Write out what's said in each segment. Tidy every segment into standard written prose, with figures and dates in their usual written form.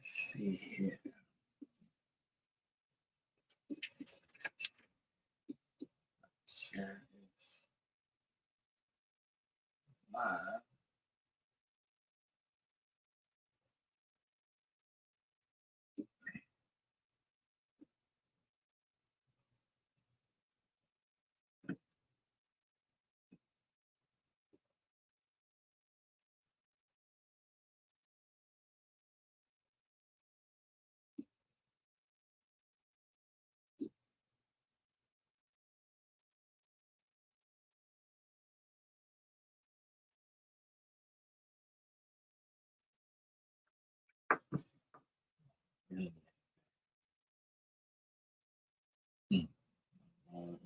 see here. Share this live. Mm, mm, mm,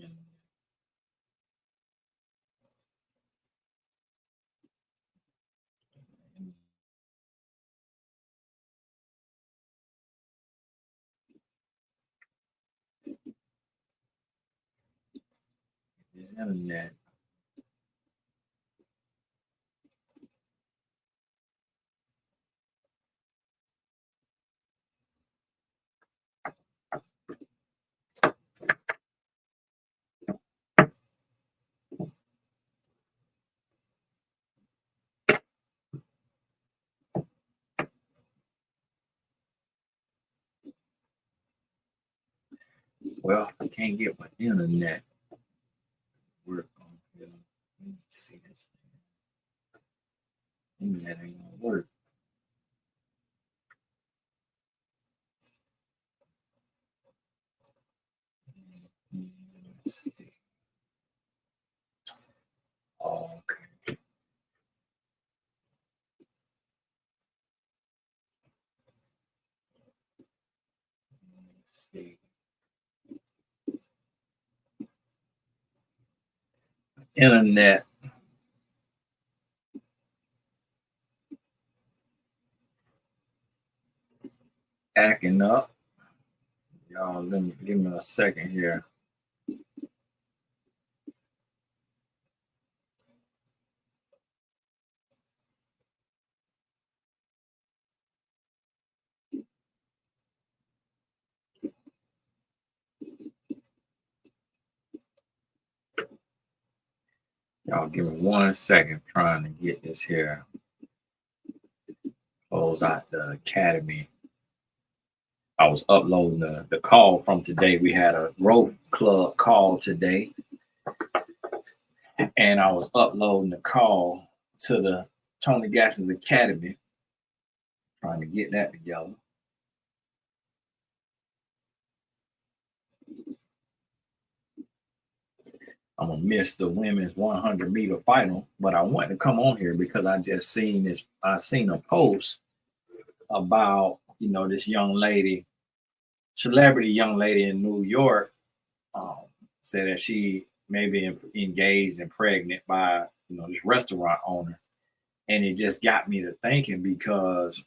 the internet. Well, I can't get my internet to work on here. Let me see this thing. Internet ain't gonna work. Let's see. Oh, okay. Let's see. Internet acting up. Y'all, let me give me a second here. Y'all give me 1 second trying to get this here. Close out the academy. I was uploading the call from today. We had a growth club call today, and I was uploading the call to the Tony Gass's Academy, trying to get that together. I'm gonna miss the women's 100-meter final, but I wanted to come on here because I just seen this. I seen a post about this young lady, celebrity young lady in New York, um, said that she may be engaged and pregnant by this restaurant owner, and it just got me to thinking because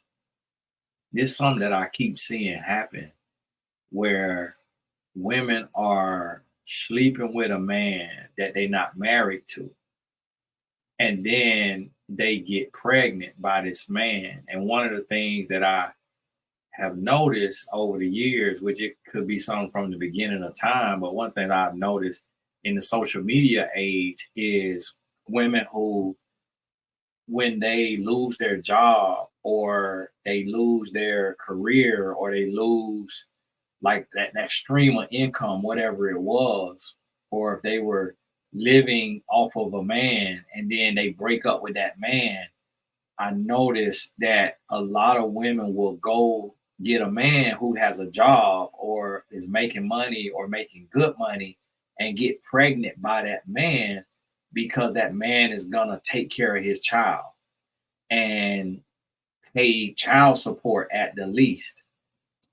this is something that I keep seeing happen where women are sleeping with a man that they're not married to, and then they get pregnant by this man. And one of the things that I have noticed over the years, which it could be something from the beginning of time, but one thing I've noticed in the social media age is women who, when they lose their job or they lose their career or they lose like that stream of income, whatever it was, or if they were living off of a man and then they break up with that man, I noticed that a lot of women will go get a man who has a job or is making money or making good money and get pregnant by that man because that man is gonna take care of his child and pay child support at the least.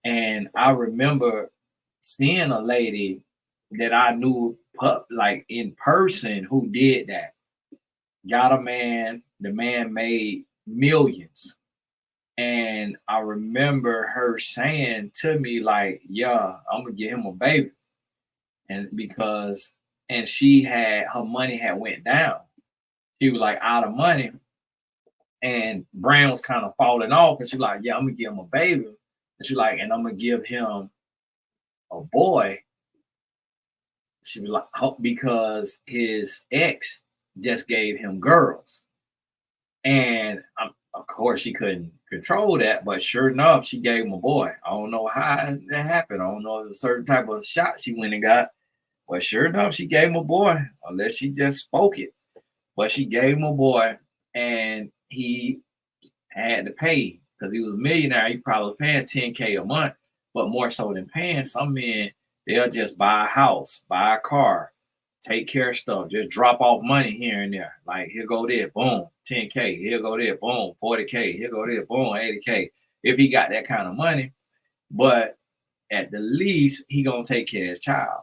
And I remember seeing a lady that I knew like in person who did that. Got a man, the man made millions. And I remember her saying to me, like, yeah, I'm gonna get him a baby. And because and she had her money had went down. She was like out of money and Brown was kind of falling off, and she was like, yeah, I'm gonna give him a baby. And she's like, and I'm gonna give him a boy. She be like, "Oh, because his ex just gave him girls." And of course, she couldn't control that, but sure enough, she gave him a boy. I don't know how that happened. I don't know if it was a certain type of shot she went and got, but sure enough, she gave him a boy, unless she just spoke it. But she gave him a boy, and he had to pay because he was a millionaire. He probably was paying 10K a month, but more so than paying, some men they'll just buy a house, buy a car, take care of stuff, just drop off money here and there. Like he'll go there, boom, 10K. He'll go there, boom, 40K. He'll go there, boom, 80K. If he got that kind of money, but at the least he gonna take care of his child.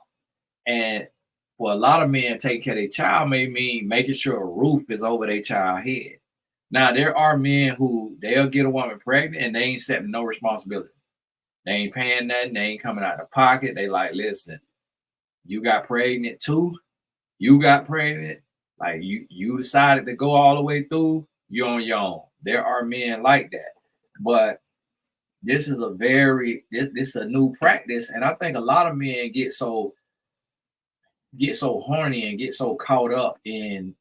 And for a lot of men, taking care of their child may mean making sure a roof is over their child head. Now there are men who they'll get a woman pregnant and they ain't setting no responsibility. They ain't paying nothing. They ain't coming out of pocket. They like, listen, you got pregnant too. You got pregnant. Like you decided to go all the way through. You're on your own. There are men like that, but this is this is a new practice, and I think a lot of men get so horny and get so caught up in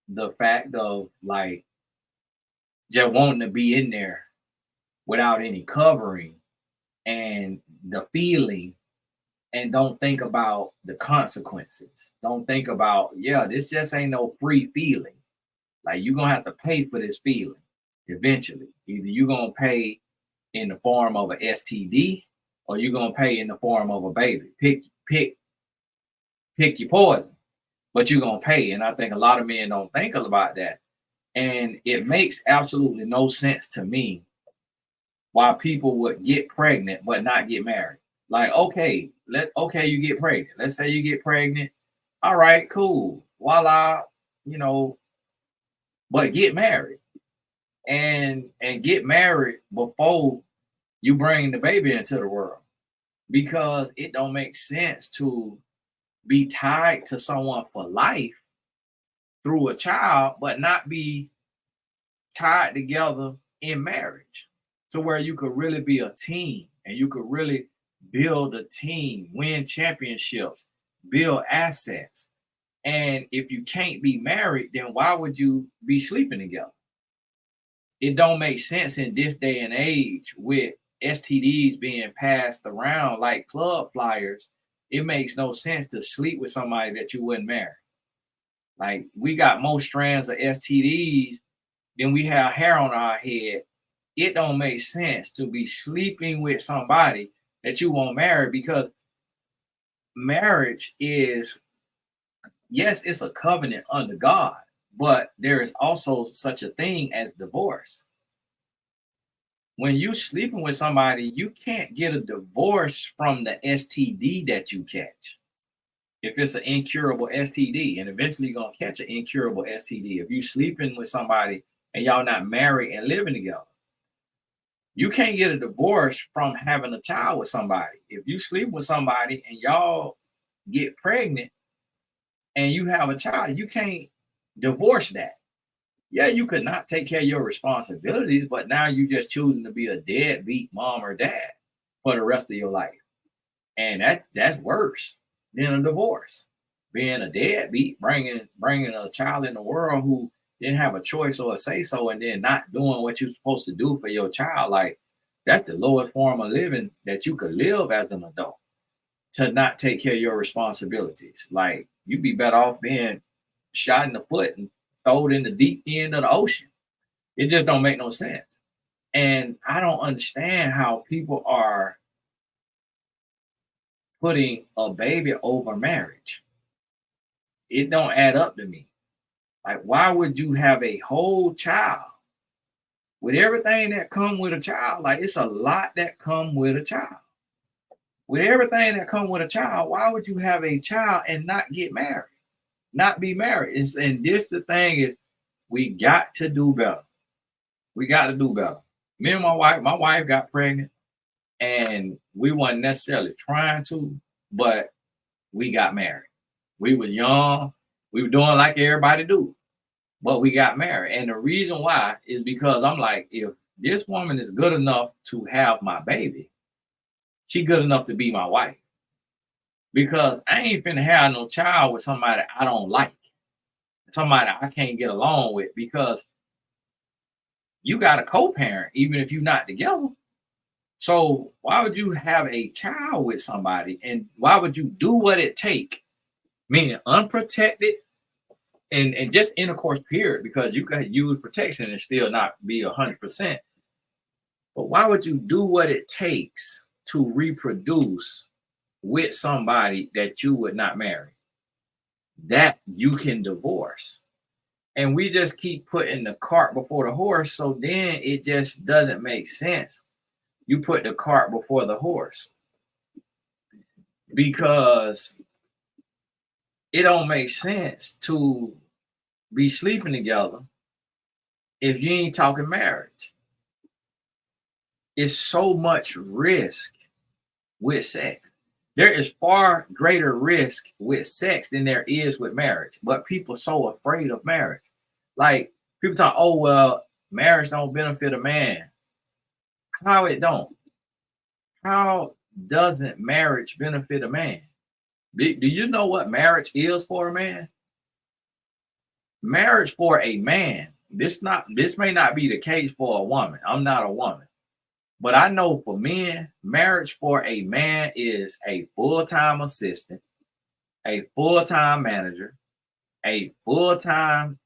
the fact of like just wanting to be in there without any covering and the feeling and don't think about the consequences. Don't think about, yeah, this just ain't no free feeling. Like you're gonna have to pay for this feeling eventually. Either you're gonna pay in the form of an STD or you're gonna pay in the form of a baby. Pick your poison, but you're gonna pay. And I think a lot of men don't think about that. And it makes absolutely no sense to me why people would get pregnant but not get married. Like, okay, you get pregnant. Let's say you get pregnant. All right, cool. Voila, you know, but get married and get married before you bring the baby into the world because it don't make sense to be tied to someone for life through a child, but not be tied together in marriage to where you could really be a team and you could really build a team, win championships, build assets. And if you can't be married, then why would you be sleeping together? It don't make sense in this day and age with STDs being passed around like club flyers. It makes no sense to sleep with somebody that you wouldn't marry. Like we got more strands of STDs than we have hair on our head. It don't make sense to be sleeping with somebody that you won't marry because marriage is, yes, it's a covenant under God, but there is also such a thing as divorce. When you're sleeping with somebody, you can't get a divorce from the STD that you catch. If it's an incurable STD, and eventually you're gonna catch an incurable STD. If you sleeping with somebody and y'all not married and living together, you can't get a divorce from having a child with somebody. If you sleep with somebody and y'all get pregnant and you have a child, you can't divorce that. Yeah, you could not take care of your responsibilities, but now you just choosing to be a deadbeat mom or dad for the rest of your life. And that's worse than a divorce. Being a deadbeat, bringing a child in the world who didn't have a choice or a say so, and then not doing what you're supposed to do for your child. Like that's the lowest form of living that you could live as an adult. To not take care of your responsibilities, like you'd be better off being shot in the foot and thrown in the deep end of the ocean. It just don't make no sense. And I don't understand how people are putting a baby over marriage. It don't add up to me. Like, why would you have a whole child with everything that come with a child? Like, it's a lot that come with a child. With everything that come with a child, why would you have a child and not get married? Not be married? And this the thing is, we got to do better. We got to do better. Me and my wife got pregnant, and we weren't necessarily trying to, but we got married. We were young. We were doing like everybody do, but we got married. And the reason why is because I'm like, if this woman is good enough to have my baby, she good enough to be my wife. Because I ain't finna have no child with somebody I don't like, somebody I can't get along with, because you got a co-parent, even if you're not together. So why would you have a child with somebody, and why would you do what it take, meaning unprotected and just intercourse period, because you can use protection and still not be 100%. But why would you do what it takes to reproduce with somebody that you would not marry, that you can divorce? And we just keep putting the cart before the horse, so then it just doesn't make sense. You put the cart before the horse, because it don't make sense to be sleeping together if you ain't talking marriage. It's so much risk with sex. There is far greater risk with sex than there is with marriage, but people are so afraid of marriage. Like, people talk, oh, well, marriage don't benefit a man. How it don't? How doesn't marriage benefit a man? Do you know what marriage is for a man? Marriage for a man, this may not be the case for a woman. I'm not a woman. But I know for men, marriage for a man is a full-time assistant, a full-time manager, a full-time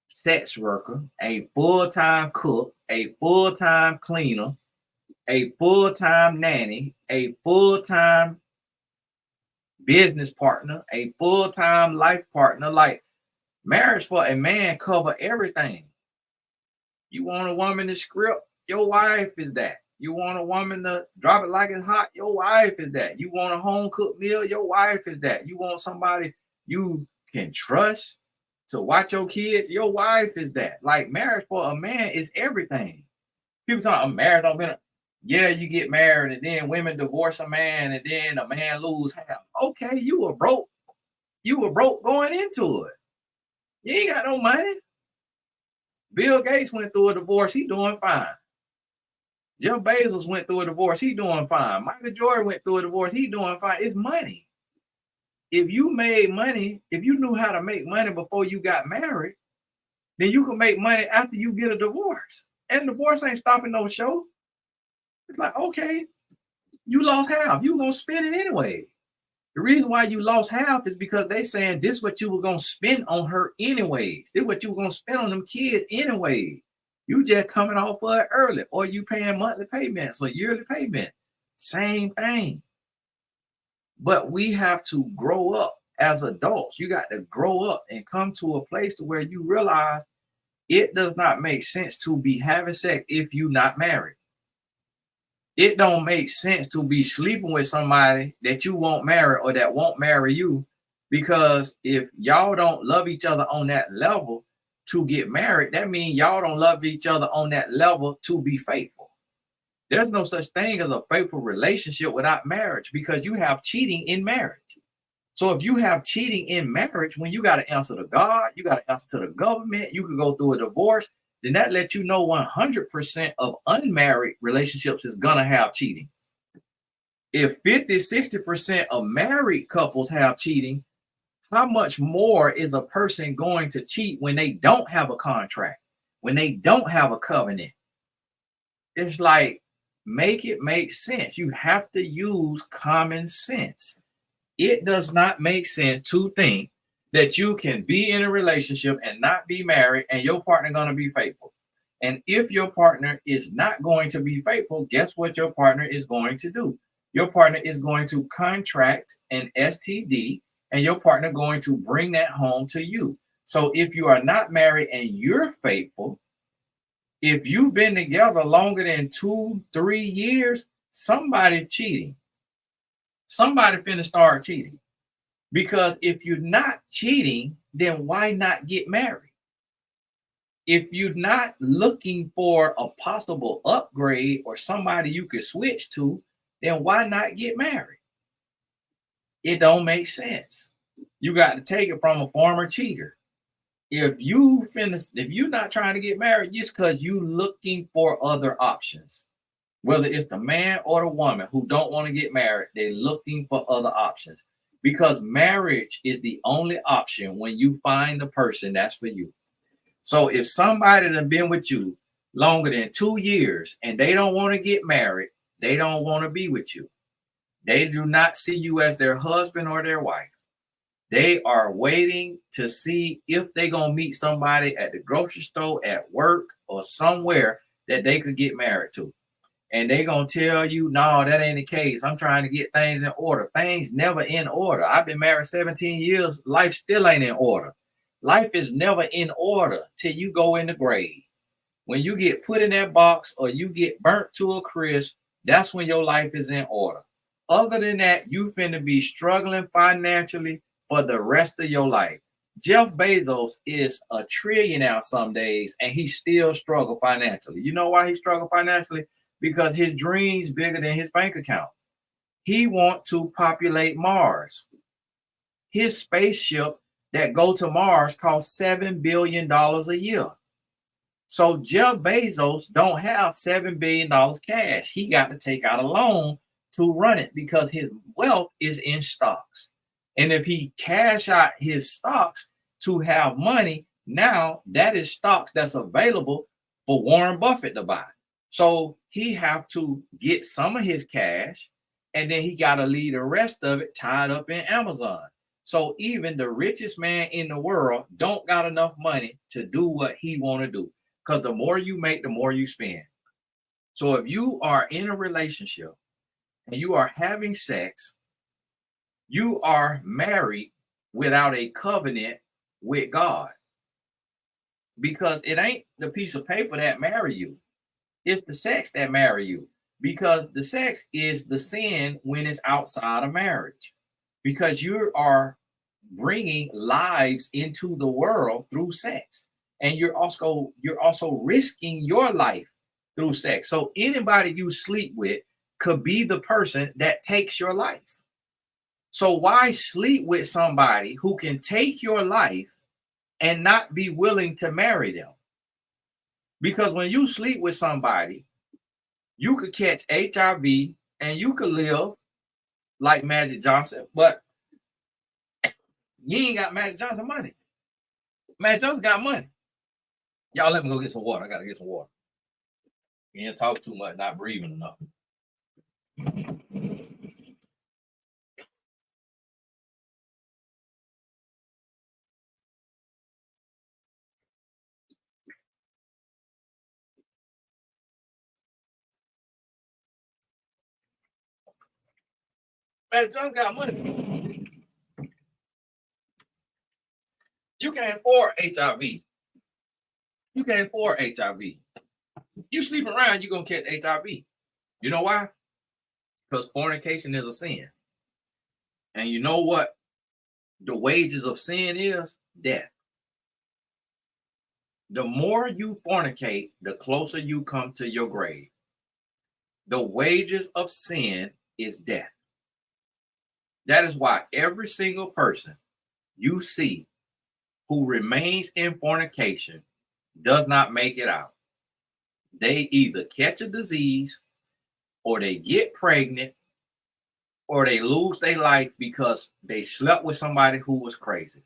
sex worker, a full-time cook, a full-time cleaner, a full-time nanny, a full-time business partner, a full-time life partner. Like, marriage for a man cover everything. You want a woman to script, your wife is that. You want a woman to drop it like it's hot, your wife is that. You want a home cooked meal, your wife is that. You want somebody you can trust to watch your kids, your wife is that. Like, marriage for a man is everything. People talk, I'm married, don't been. Yeah, you get married and then women divorce a man and then a man lose half. Okay, you were broke. You were broke going into it. You ain't got no money. Bill Gates went through a divorce, he doing fine. Jeff Bezos went through a divorce, he doing fine. Michael Jordan went through a divorce, he doing fine. It's money. If you made money, if you knew how to make money before you got married, then you can make money after you get a divorce. And divorce ain't stopping no show. It's like, okay, you lost half. You gonna spend it anyway. The reason why you lost half is because they saying this what you were gonna spend on her anyways. This what you were gonna spend on them kids anyway. You just coming off of it early, or you paying monthly payments or yearly payment. Same thing. But we have to grow up as adults. You got to grow up and come to a place to where you realize it does not make sense to be having sex if you're not married. It don't make sense to be sleeping with somebody that you won't marry or that won't marry you, because if y'all don't love each other on that level to get married, that means y'all don't love each other on that level to be faithful. There's no such thing as a faithful relationship without marriage, because you have cheating in marriage. So if you have cheating in marriage, when you got to answer to God, you got to answer to the government, you could go through a divorce, then that lets you know 100% of unmarried relationships is going to have cheating. If 50, 60% of married couples have cheating, how much more is a person going to cheat when they don't have a contract, when they don't have a covenant? It's like, make it make sense. You have to use common sense. It does not make sense to think that you can be in a relationship and not be married and your partner going to be faithful. And if your partner is not going to be faithful, guess what your partner is going to do? Your partner is going to contract an STD, and your partner going to bring that home to you. So if you are not married and you're faithful, if you've been together longer than 2-3 years, somebody cheating. Somebody finna start cheating. Because if you're not cheating, then why not get married? If you're not looking for a possible upgrade or somebody you could switch to, then why not get married? It don't make sense. You got to take it from a former cheater. If you're not trying to get married, just because you looking for other options. Whether it's the man or the woman who don't want to get married, they're looking for other options because marriage is the only option when you find the person that's for you. So if somebody that's been with you longer than 2 years and they don't want to get married, they don't want to be with you. They do not see you as their husband or their wife. They are waiting to see if they're going to meet somebody at the grocery store, at work, or somewhere that they could get married to. And they're going to tell you, no, that ain't the case. I'm trying to get things in order. Things never in order. I've been married 17 years. Life still ain't in order. Life is never in order till you go in the grave. When you get put in that box or you get burnt to a crisp, that's when your life is in order. Other than that, you finna be struggling financially for the rest of your life. Jeff Bezos is a trillionaire some days and he still struggle financially. You know why he struggle financially? Because his dreams bigger than his bank account. He want to populate Mars. His spaceship that go to Mars costs $7 billion a year. So Jeff Bezos don't have $7 billion cash. He got to take out a loan to run it because his wealth is in stocks. And if he cash out his stocks to have money, now that is stocks that's available for Warren Buffett to buy. So he have to get some of his cash and then he got to leave the rest of it tied up in Amazon. So even the richest man in the world don't got enough money to do what he want to do. Because the more you make, the more you spend. So if you are in a relationship and you are having sex, you are married without a covenant with God. Because it ain't the piece of paper that marry you. It's the sex that marry you. Because the sex is the sin when it's outside of marriage. Because you are bringing lives into the world through sex. And you're also risking your life through sex. So anybody you sleep with could be the person that takes your life. So why sleep with somebody who can take your life and not be willing to marry them? Because when you sleep with somebody, you could catch HIV and you could live like Magic Johnson, but you ain't got Magic Johnson money. Magic Johnson got money. Y'all let me go get some water. I gotta get some water. You ain't talk too much, not breathing enough. Magic Johnson got money. You can't afford HIV. You can't afford HIV. You sleep around, you're gonna catch HIV. You know why? Because fornication is a sin. And you know what the wages of sin is? Death. The more you fornicate, the closer you come to your grave. The wages of sin is death. That is why every single person you see who remains in fornication does not make it out. They either catch a disease or they get pregnant or they lose their life because they slept with somebody who was crazy.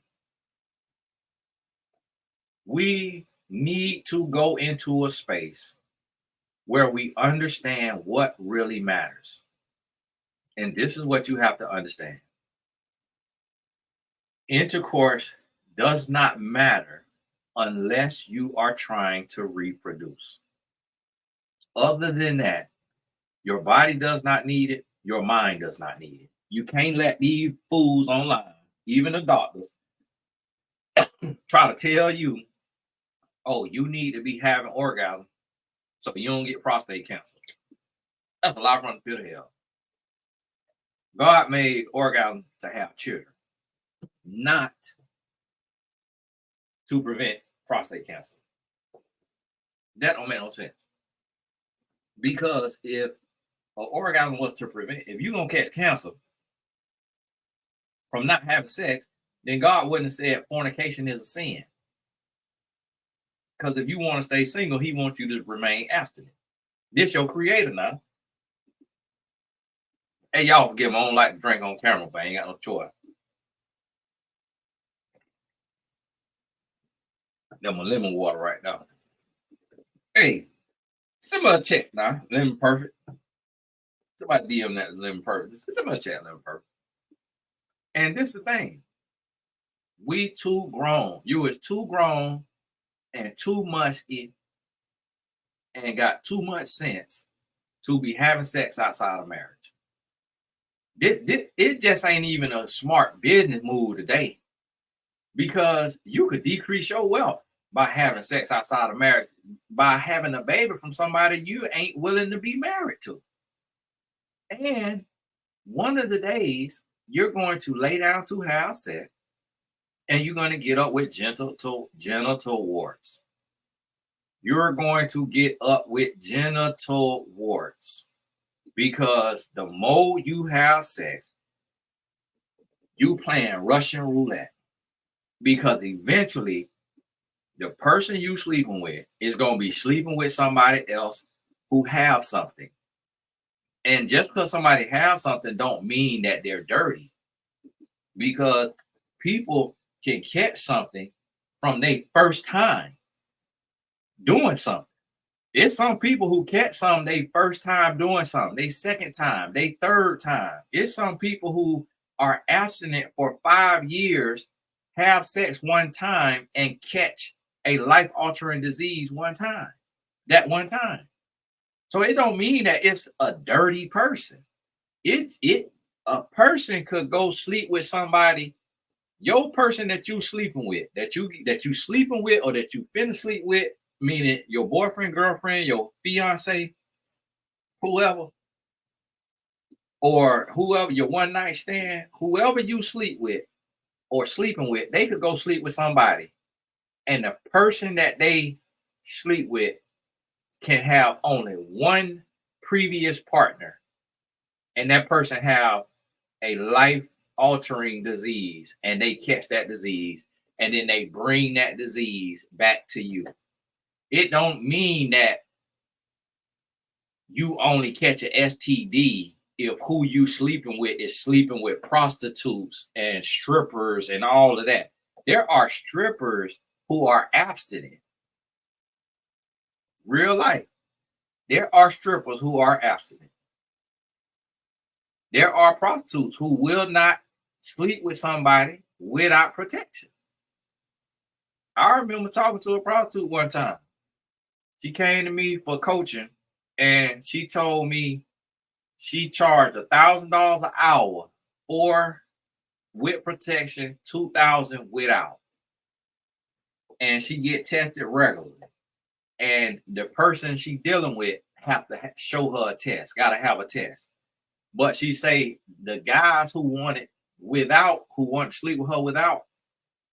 We need to go into a space where we understand what really matters. And this is what you have to understand. Intercourse does not matter unless you are trying to reproduce. Other than that, your body does not need it. Your mind does not need it. You can't let these fools online, even the doctors, try to tell you, oh, you need to be having orgasm so you don't get prostate cancer. That's a lie from the pit of hell. God made orgasm to have children, not to prevent prostate cancer. That don't make no sense. Because if an orgasm was to prevent, if you're going to catch cancer from not having sex, then God wouldn't have said fornication is a sin. Because if you want to stay single, he wants you to remain abstinent. This your creator now. Hey, y'all forgive me. I don't like to drink on camera, but I ain't got no choice. Them my lemon water right now. Hey, similar check now. Lemon perfect. Somebody DM that lemon perfect. Similar check lemon perfect. And this is the thing. We too grown. You is too grown and too musky and got too much sense to be having sex outside of marriage. It just ain't even a smart business move today because you could decrease your wealth by having sex outside of marriage, by having a baby from somebody you ain't willing to be married to. And one of the days you're going to lay down to have sex and you're going to get up with genital warts. You're going to get up with genital warts because the more you have sex, you playing Russian roulette because eventually the person you sleeping with is going to be sleeping with somebody else who have something. And just because somebody have something don't mean that they're dirty because people can catch something from their first time doing something. It's some people who catch something they first time doing something, they second time, they third time. It's some people who are abstinent for 5 years, have sex one time, and catch a life altering disease one time. That one time. So it don't mean that it's a dirty person. It a person could go sleep with somebody, your person that you sleeping with, that you sleeping with or that you finna sleep with, meaning your boyfriend, girlfriend, your fiance, whoever, or whoever your one night stand, whoever you sleep with or sleeping with, they could go sleep with somebody, and the person that they sleep with can have only one previous partner, and that person have a life altering disease, and they catch that disease, and then they bring that disease back to you. It don't mean that you only catch an STD if who you sleeping with is sleeping with prostitutes and strippers and all of that. There are strippers who are abstinent. Real life. There are strippers who are abstinent. There are prostitutes who will not sleep with somebody without protection. I remember talking to a prostitute one time. She came to me for coaching and she told me she charged $1,000 an hour for with protection, 2,000 without. And she get tested regularly. And the person she dealing with have to show her a test, gotta have a test. But she say the guys who wanted to sleep with her without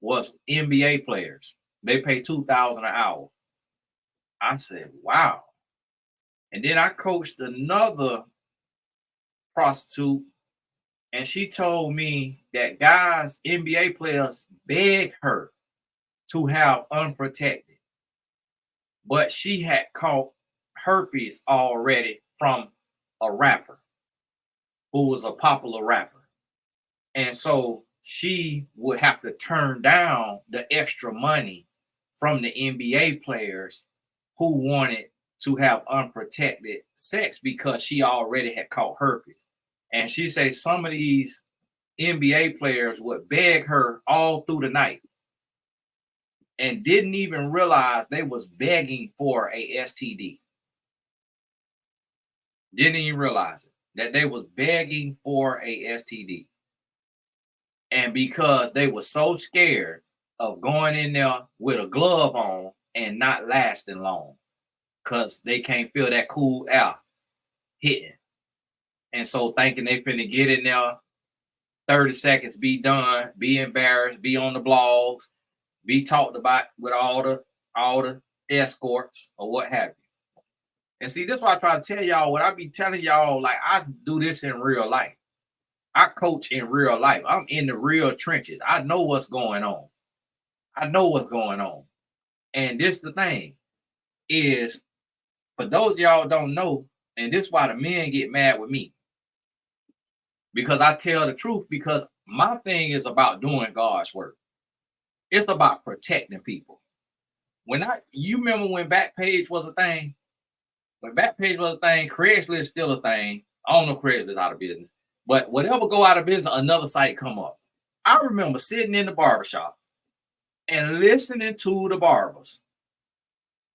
was NBA players. They pay 2,000 an hour. I said, wow. And then I coached another prostitute, and she told me that guys, NBA players, beg her to have unprotected, but she had caught herpes already from a rapper who was a popular rapper. And so she would have to turn down the extra money from the NBA players who wanted to have unprotected sex because she already had caught herpes. And she said some of these NBA players would beg her all through the night and didn't even realize they was begging for a STD. Didn't even realize it, that they was begging for a STD. And because they were so scared of going in there with a glove on and not lasting long, because they can't feel that cool air hitting. And so thinking they finna get in there, 30 seconds, be done, be embarrassed, be on the blogs, be talked about with all the escorts or what have you. And see, this is why I try to tell y'all what I be telling y'all, like I do this in real life. I coach in real life. I'm in the real trenches. I know what's going on. I know what's going on. And this the thing is, for those of y'all don't know, and this is why the men get mad with me. because I tell the truth, because my thing is about doing God's work. It's about protecting people. You remember when Backpage was a thing? When Backpage was a thing, Craigslist is still a thing. I don't know if Craigslist is out of business, but whatever go out of business, another site come up. I remember sitting in the barbershop and listening to the barbers.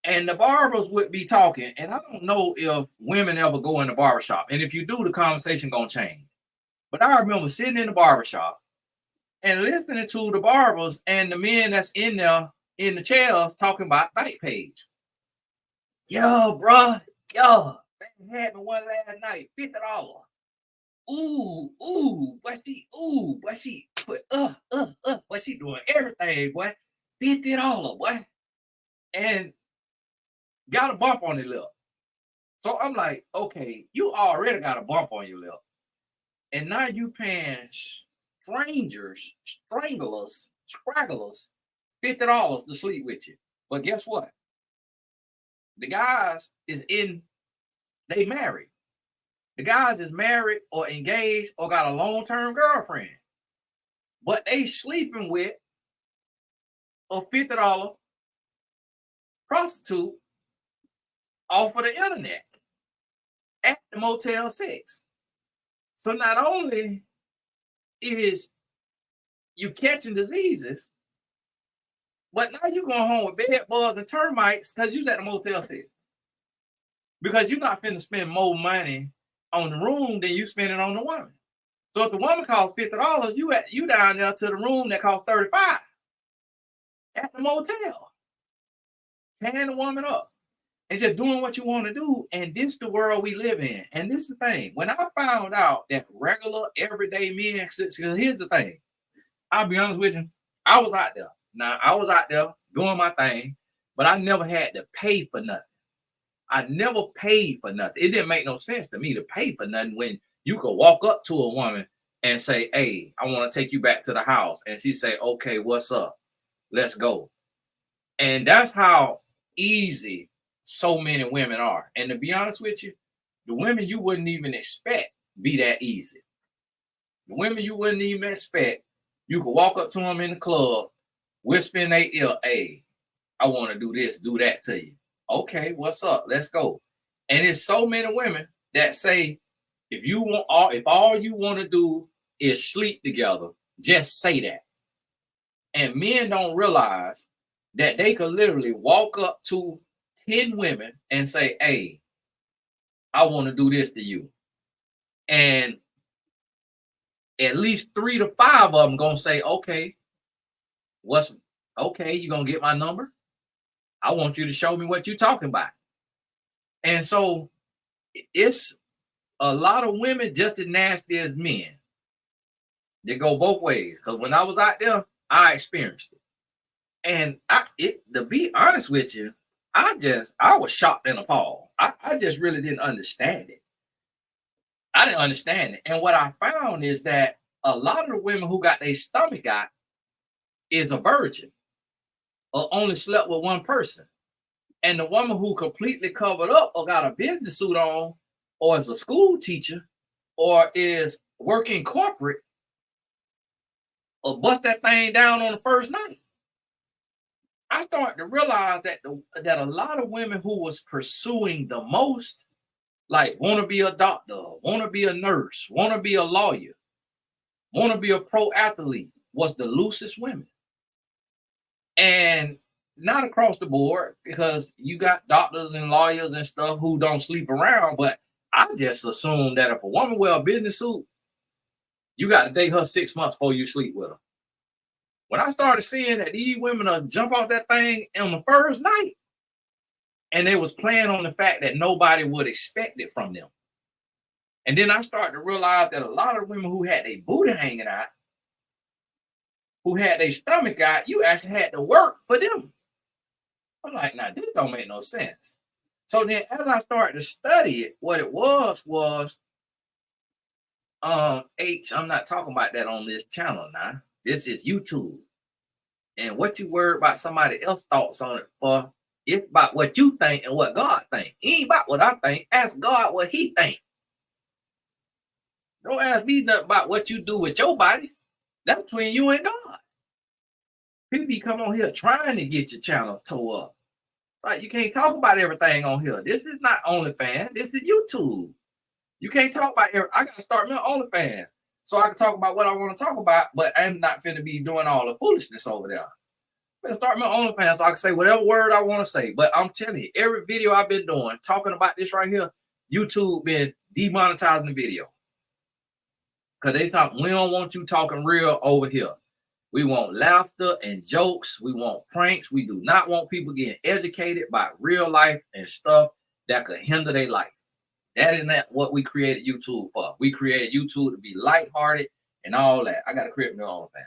And the barbers would be talking, and I don't know if women ever go in the barbershop. And if you do, the conversation gonna change. But I remember sitting in the barbershop and listening to the barbers and the men that's in there in the chairs talking about Backpage. Yo, bro, yo, they had me one last night, $50. Boy, she put boy, she doing everything, boy. $50, boy. And got a bump on the lip. So I'm like, okay, you already got a bump on your lip. And now you paying strangers, stranglers, scragglers, $50 to sleep with you. But guess what? The guys they married. The guys is married or engaged or got a long-term girlfriend. But they sleeping with a $50 prostitute off of the internet at the Motel 6. So not only is you catching diseases, but now you going home with bed bugs and termites because you at the Motel 6. Because you're not finna spend more money on the room than you spending on the woman. So if the woman costs $50, you down there to the room that costs $35 at the motel, tearing the woman up and just doing what you want to do. And this is the world we live in. And this is the thing. When I found out that regular everyday men, because here's the thing, I'll be honest with you, I was out there. Now I was out there doing my thing, but I never had to pay for nothing. I never paid for nothing. It didn't make no sense to me to pay for nothing when you could walk up to a woman and say, hey, I want to take you back to the house. And she say, okay, what's up? Let's go. And that's how easy so many women are. And to be honest with you, the women you wouldn't even expect be that easy. The women you wouldn't even expect, you could walk up to them in the club, whisper in their ear, hey, I want to do this, do that to you. Okay, what's up? Let's go. And there's so many women that say, if all you want to do is sleep together, just say that. And men don't realize that they could literally walk up to 10 women and say, hey, I want to do this to you. And at least 3 to 5 of them gonna say, okay, you gonna get my number? I want you to show me what you're talking about. And so it's a lot of women just as nasty as men. They go both ways. Because when I was out there, I experienced it. And to be honest with you, I was shocked and appalled. I just really didn't understand it. I didn't understand it. And what I found is that a lot of the women who got their stomach out is a virgin or only slept with one person. And the woman who completely covered up or got a business suit on or is a school teacher or is working corporate or bust that thing down on the first night. I started to realize that a lot of women who was pursuing the most, like want to be a doctor, want to be a nurse, want to be a lawyer, want to be a pro athlete, was the loosest women. And not across the board, because you got doctors and lawyers and stuff who don't sleep around, but I just assume that if a woman wear a business suit, you got to date her 6 months before you sleep with her. When I started seeing that these women are jump off that thing on the first night, and they was playing on the fact that nobody would expect it from them. And then I started to realize that a lot of women who had their booty hanging out, who had their stomach out, you actually had to work for them. I'm like, nah, this don't make no sense. So then as I started to study it, what it was, I'm not talking about that on this channel now. This is YouTube. And what you worry about somebody else's thoughts on it for, it's about what you think and what God think. It ain't about what I think. Ask God what he think. Don't ask me nothing about what you do with your body. That's between you and God. People be come on here trying to get your channel tore up. Like, you can't talk about everything on here. This is not OnlyFans. This is YouTube. You can't talk about everything. I gotta start me on OnlyFans so I can talk about what I want to talk about, but I'm not finna be doing all the foolishness over there. I'm gonna start my OnlyFans so I can say whatever word I want to say. But I'm telling you, every video I've been doing talking about this right here, YouTube been demonetizing the video. Because they thought we don't want you talking real over here. We want laughter and jokes. We want pranks. We do not want people getting educated by real life and stuff that could hinder their life. That is not what we created YouTube for. We created YouTube to be lighthearted and all that. I got to create my own fan.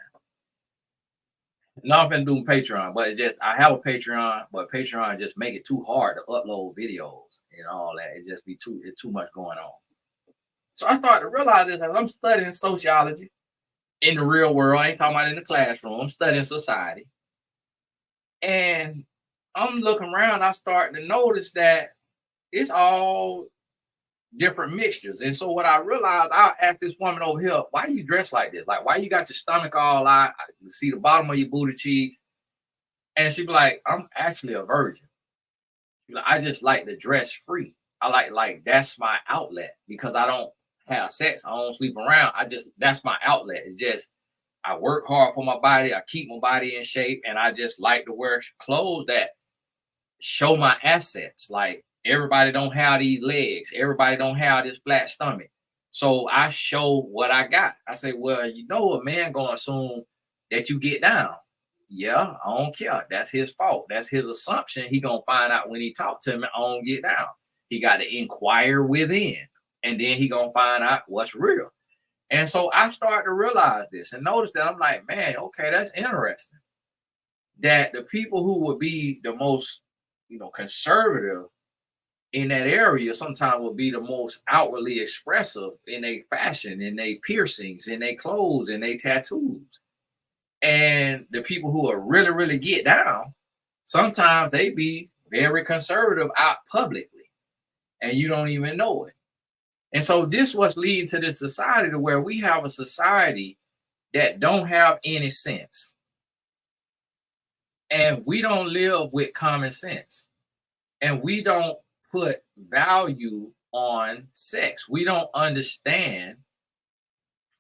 Now I'm finna do Patreon, but it's just I have a Patreon, but Patreon just make it too hard to upload videos and all that. It just be too much going on. So I started to realize this as I'm studying sociology in the real world. I ain't talking about in the classroom. I'm studying society. And I'm looking around, I start to notice that it's all different mixtures. And so what I realized, I asked this woman over here, why you dressed like this? Like, why you got your stomach all out? I can see the bottom of your booty cheeks. And she be like, I'm actually a virgin. Like, I just like to dress free. I like that's my outlet because I don't have sex. I don't sleep around. That's my outlet. It's just I work hard for my body. I keep my body in shape, and I just like to wear clothes that show my assets. Like, everybody don't have these legs. Everybody don't have this flat stomach. So I show what I got. I say, well, a man gonna assume that you get down. Yeah, I don't care. That's his fault. That's his assumption. He gonna find out when he talk to me, I don't get down. He got to inquire within, and then he gonna find out what's real. And so I started to realize this and notice that I'm like, man, okay, that's interesting. That the people who would be the most, conservative in that area sometimes will be the most outwardly expressive in their fashion, in their piercings, in their clothes, in their tattoos. And the people who are really, really get down, sometimes they be very conservative out publicly, and you don't even know it. And so this was leading to this society to where we have a society that don't have any sense. And we don't live with common sense. And we don't put value on sex. We don't understand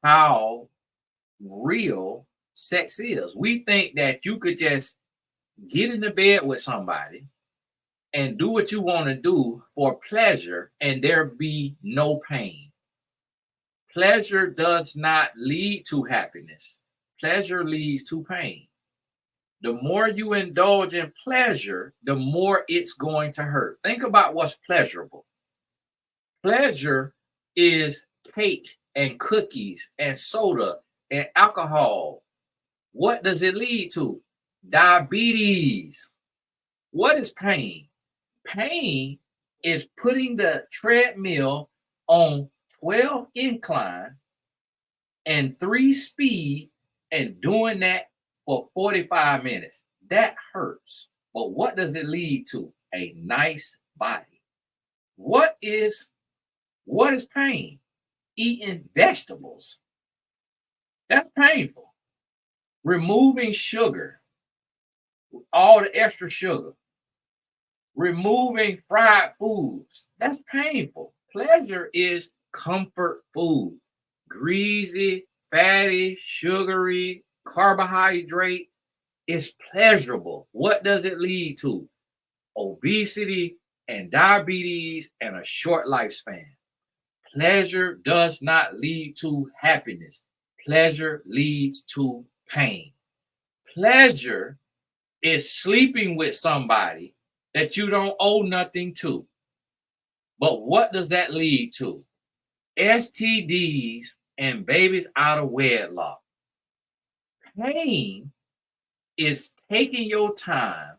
how real sex is. We think that you could just get in the bed with somebody and do what you want to do for pleasure and there be no pain. Pleasure does not lead to happiness. Pleasure leads to pain. The more you indulge in pleasure, the more it's going to hurt. Think about what's pleasurable. Pleasure is cake and cookies and soda and alcohol. What does it lead to? Diabetes. What is pain? Pain is putting the treadmill on 12 incline and 3 speed and doing that for 45 minutes. That hurts. But what does it lead to? A nice body. What is pain? Eating vegetables. That's painful. Removing sugar, all the extra sugar. Removing fried foods. That's painful. Pleasure is comfort food. Greasy, fatty, sugary, carbohydrate is pleasurable. What does it lead to? Obesity and diabetes and a short lifespan. Pleasure does not lead to happiness. Pleasure leads to pain. Pleasure is sleeping with somebody that you don't owe nothing to. But what does that lead to? STDs and babies out of wedlock. Pain is taking your time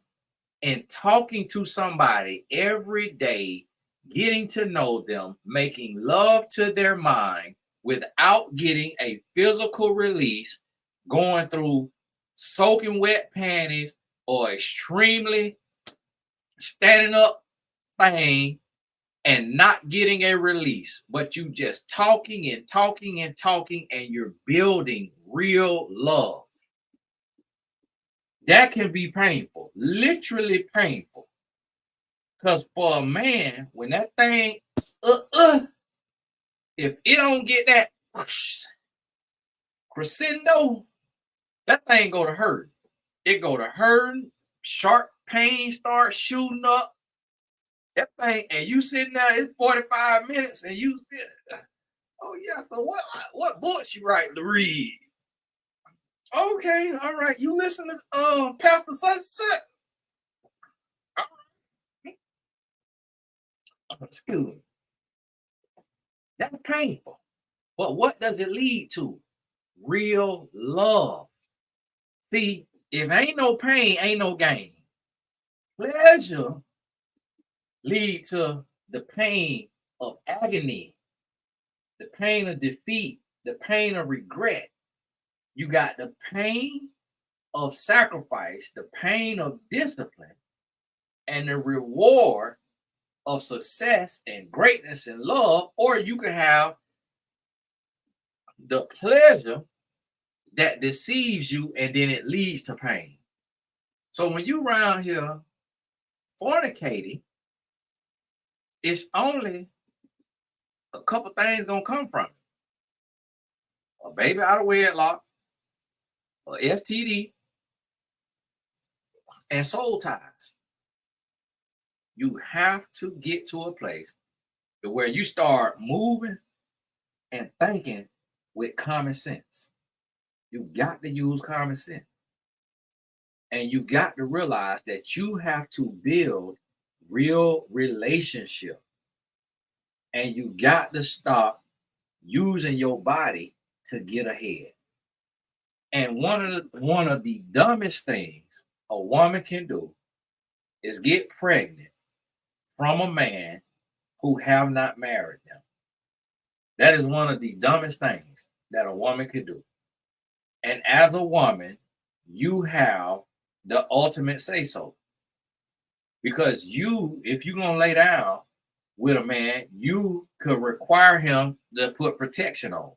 and talking to somebody every day, getting to know them, making love to their mind without getting a physical release, going through soaking wet panties or extremely standing up thing and not getting a release, but you just talking and talking and talking, and you're building real love. That can be painful, literally painful. Because for a man, when that thing, if it don't get that crescendo, that thing go to hurt. It go to hurting, sharp pain starts shooting up. That thing, and you sitting there, it's 45 minutes, and you sit, oh yeah, so what books you write to read? Okay, all right. You listen to Pastor Sunset. Excuse me. That's painful. But what does it lead to? Real love. See, if ain't no pain, ain't no gain. Pleasure lead to the pain of agony, the pain of defeat, the pain of regret. You got the pain of sacrifice, the pain of discipline, and the reward of success and greatness and love, or you can have the pleasure that deceives you and then it leads to pain. So when you around here fornicating, it's only a couple things gonna come from it. A baby out of wedlock, a STD, and soul ties. You have to get to a place where you start moving and thinking with common sense. You got to use common sense. And you got to realize that you have to build real relationship. And you got to stop using your body to get ahead. And one of the dumbest things a woman can do is get pregnant from a man who have not married them. That is one of the dumbest things that a woman could do. And as a woman, you have the ultimate say so. Because if you're going to lay down with a man, you could require him to put protection on.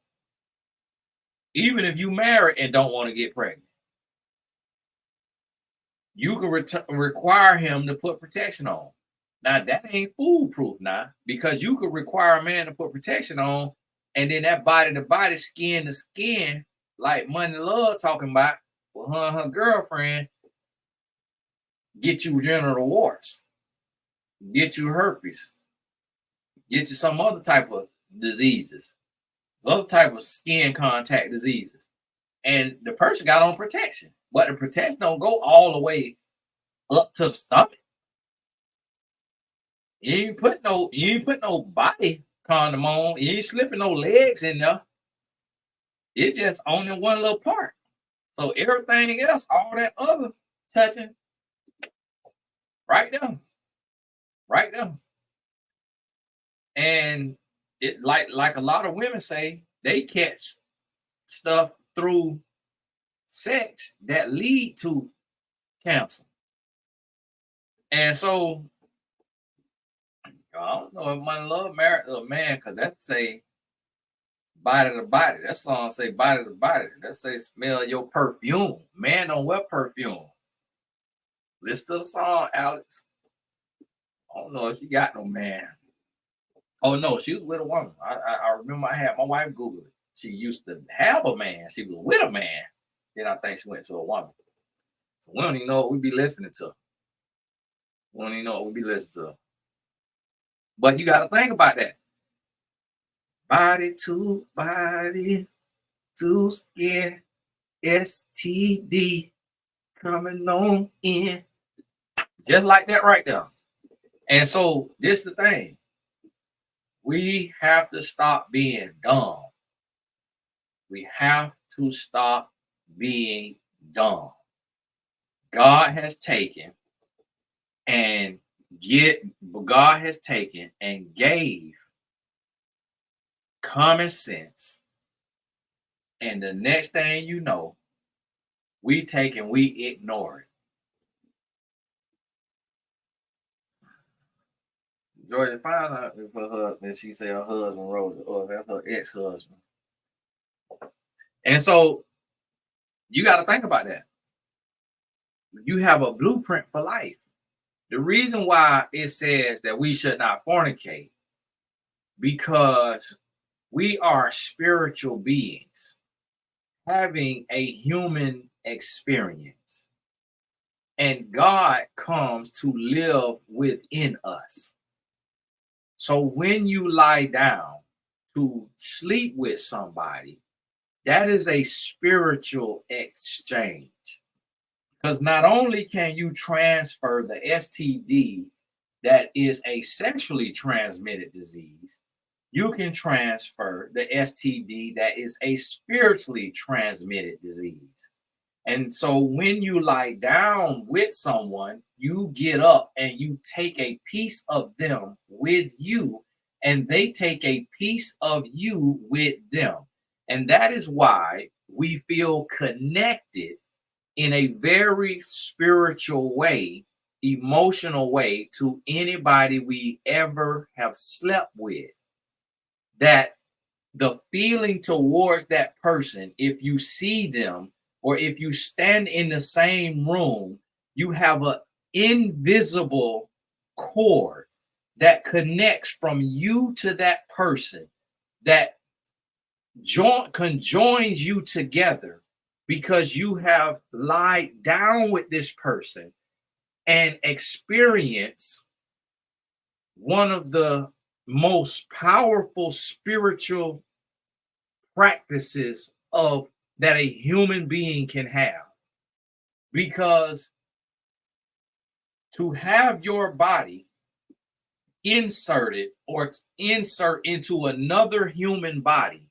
Even if you marry and don't want to get pregnant, you could require him to put protection on. Now, that ain't foolproof now, because you could require a man to put protection on, and then that body to body, skin to skin, like Money Love talking about with her and her girlfriend, get you genital warts, get you herpes, get you some other type of diseases, some other type of skin contact diseases. And the person got on protection, but the protection don't go all the way up to the stomach. You ain't put no body condom on. You ain't slipping no legs in there. It's just only one little part. So everything else, all that other touching, right there, right there. And it like a lot of women say, they catch stuff through sex that lead to cancer. And so I don't know if Money Love married a man, because that say body to body. That song say body to body. That say smell your perfume. Man don't wear perfume. Listen to the song, Alex. I don't know if she got no man. Oh no, she was with a woman. I remember I had my wife Google it. She used to have a man. She was with a man. Then I think she went to a woman. So we don't even know what we be listening to. We don't even know what we be listening to. But you got to think about that. Body to skin, STD coming on in. Just like that right there. And so this is the thing. We have to stop being dumb. We have to stop being dumb. God has taken and gave common sense, and the next thing you know, we take and we ignore it. Georgia found out if her husband, she said her husband wrote it, or that's her ex-husband. And so you got to think about that. You have a blueprint for life. The reason why it says that we should not fornicate, because we are spiritual beings having a human experience, and God comes to live within us. So when you lie down to sleep with somebody, that is a spiritual exchange. Because not only can you transfer the STD that is a sexually transmitted disease, you can transfer the STD that is a spiritually transmitted disease. And so when you lie down with someone, you get up and you take a piece of them with you, and they take a piece of you with them. And that is why we feel connected in a very spiritual way, emotional way to anybody we ever have slept with. That the feeling towards that person, if you see them or if you stand in the same room, you have an invisible cord that connects from you to that person, that conjoins you together, because you have lied down with this person and experience one of the most powerful spiritual practices of that a human being can have. Because to have your body inserted or insert into another human body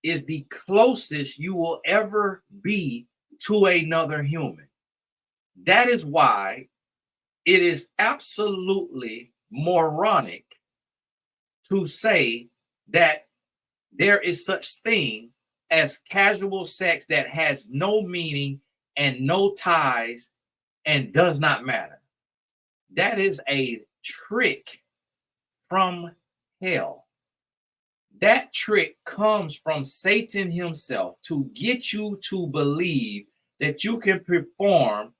is the closest you will ever be to another human. That is why it is absolutely moronic to say that there is such thing as casual sex that has no meaning and no ties and does not matter. That is a trick from hell. That trick comes from Satan himself to get you to believe that you can perform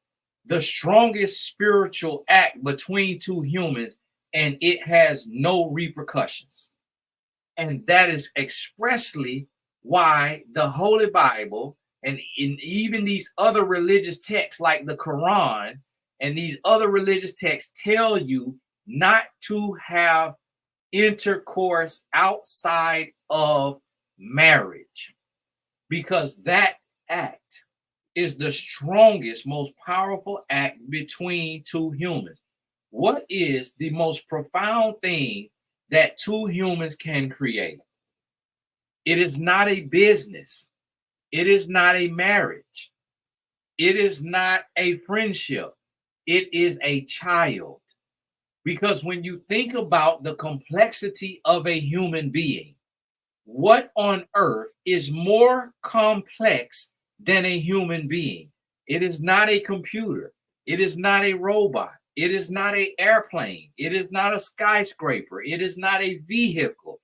the strongest spiritual act between two humans and it has no repercussions. And that is expressly why the Holy Bible and in even these other religious texts like the Quran and these other religious texts tell you not to have intercourse outside of marriage, because that act is the strongest, most powerful act between two humans. What is the most profound thing that two humans can create? It is not a business. It is not a marriage. It is not a friendship. It is a child. Because when you think about the complexity of a human being, what on earth is more complex than a human being? It is not a computer. It is not a robot. It is not an airplane. It is not a skyscraper. It is not a vehicle.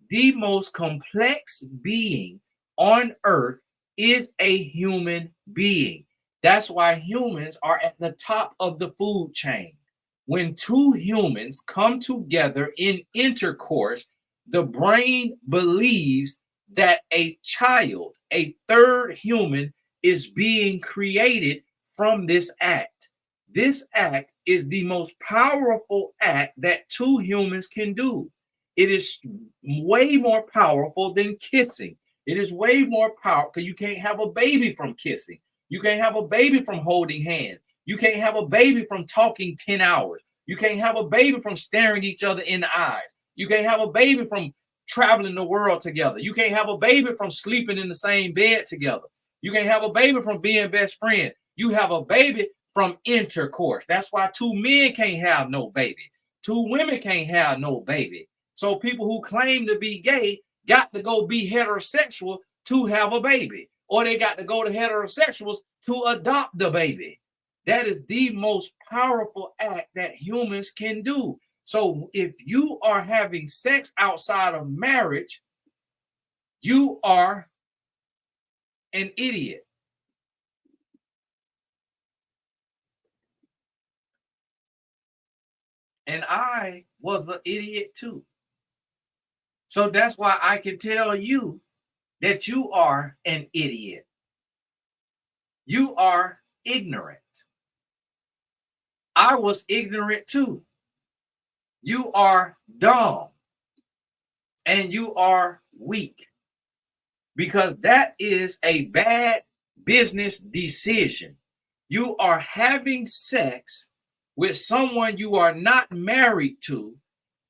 The most complex being on earth is a human being. That's why humans are at the top of the food chain. When two humans come together in intercourse, the brain believes that a child, a third human, is being created from this act. This act is the most powerful act that two humans can do. It is way more powerful than kissing. It is way more powerful. You can't have a baby from kissing. You can't have a baby from holding hands. You can't have a baby from talking 10 hours. You can't have a baby from staring each other in the eyes. You can't have a baby from traveling the world together. You can't have a baby from sleeping in the same bed together. You can't have a baby from being best friends. You have a baby from intercourse. That's why two men can't have no baby. Two women can't have no baby. So people who claim to be gay got to go be heterosexual to have a baby, or they got to go to heterosexuals to adopt the baby. That is the most powerful act that humans can do. So if you are having sex outside of marriage, you are an idiot. And I was an idiot too. So that's why I can tell you that you are an idiot. You are ignorant. I was ignorant too. You are dumb and you are weak, because that is a bad business decision. You are having sex with someone you are not married to,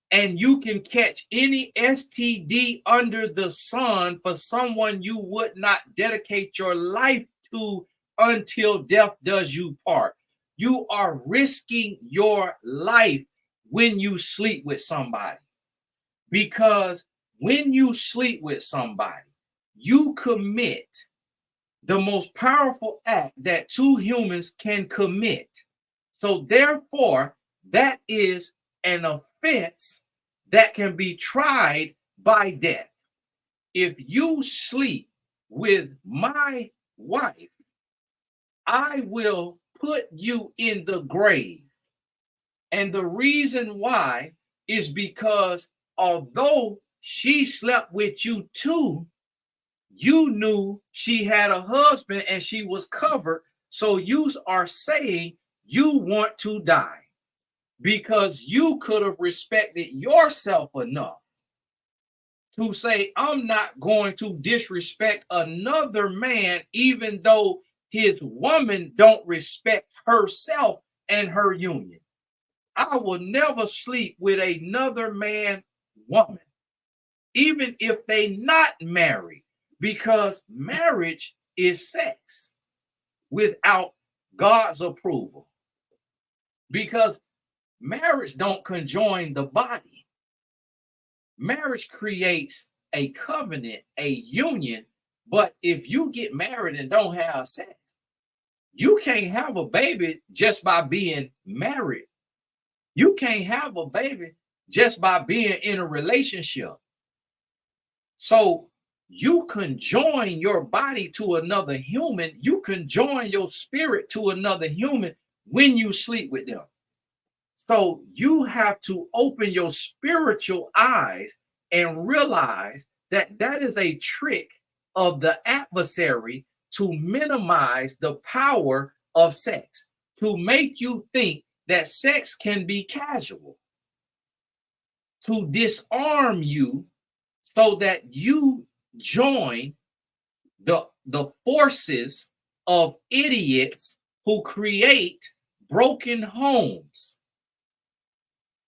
and you can catch any STD under the sun for someone you would not dedicate your life to until death does you part. You are risking your life when you sleep with somebody, because when you sleep with somebody, you commit the most powerful act that two humans can commit. So therefore, that is an offense that can be tried by death. If you sleep with my wife, I will put you in the grave. And the reason why is because although she slept with you too, you knew she had a husband and she was covered. So you are saying you want to die because you could have respected yourself enough to say, I'm not going to disrespect another man, even though his woman don't respect herself and her union. I will never sleep with another man, woman, even if they not married, because marriage is sex without God's approval. Because marriage don't conjoin the body. Marriage creates a covenant, a union, but if you get married and don't have sex, you can't have a baby just by being married. You can't have a baby just by being in a relationship. So you conjoin your body to another human. You conjoin your spirit to another human when you sleep with them. So you have to open your spiritual eyes and realize that that is a trick of the adversary to minimize the power of sex, to make you think that sex can be casual, to disarm you so that you join the forces of idiots who create broken homes.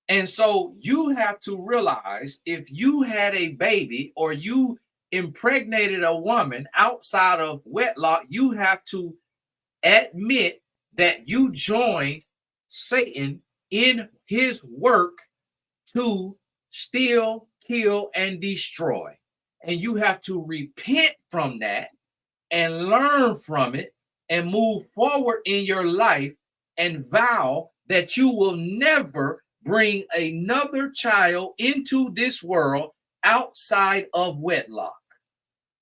And so you have to realize, if you had a baby or you impregnated a woman outside of wedlock, you have to admit that you joined Satan in his work to steal, kill, and destroy. And you have to repent from that and learn from it and move forward in your life and vow that you will never bring another child into this world outside of wedlock,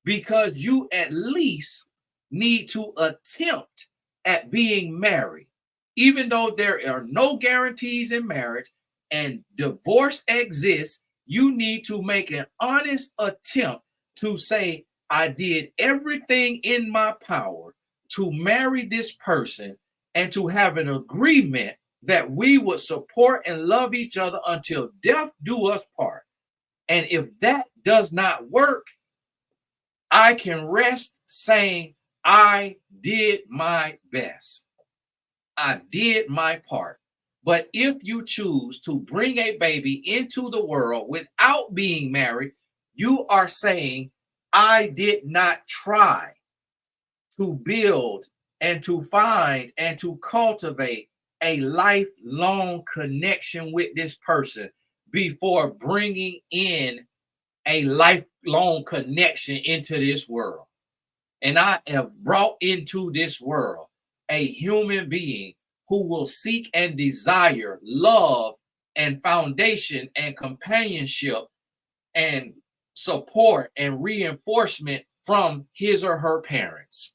because you at least need to attempt at being married, even though there are no guarantees in marriage and divorce exists. You need to make an honest attempt to say, I did everything in my power to marry this person and to have an agreement that we would support and love each other until death do us part. And if that does not work, I can rest saying I did my best. I did my part. But if you choose to bring a baby into the world without being married, you are saying, I did not try to build and to find and to cultivate a lifelong connection with this person before bringing in a lifelong connection into this world. And I have brought into this world a human being who will seek and desire love and foundation and companionship and support and reinforcement from his or her parents.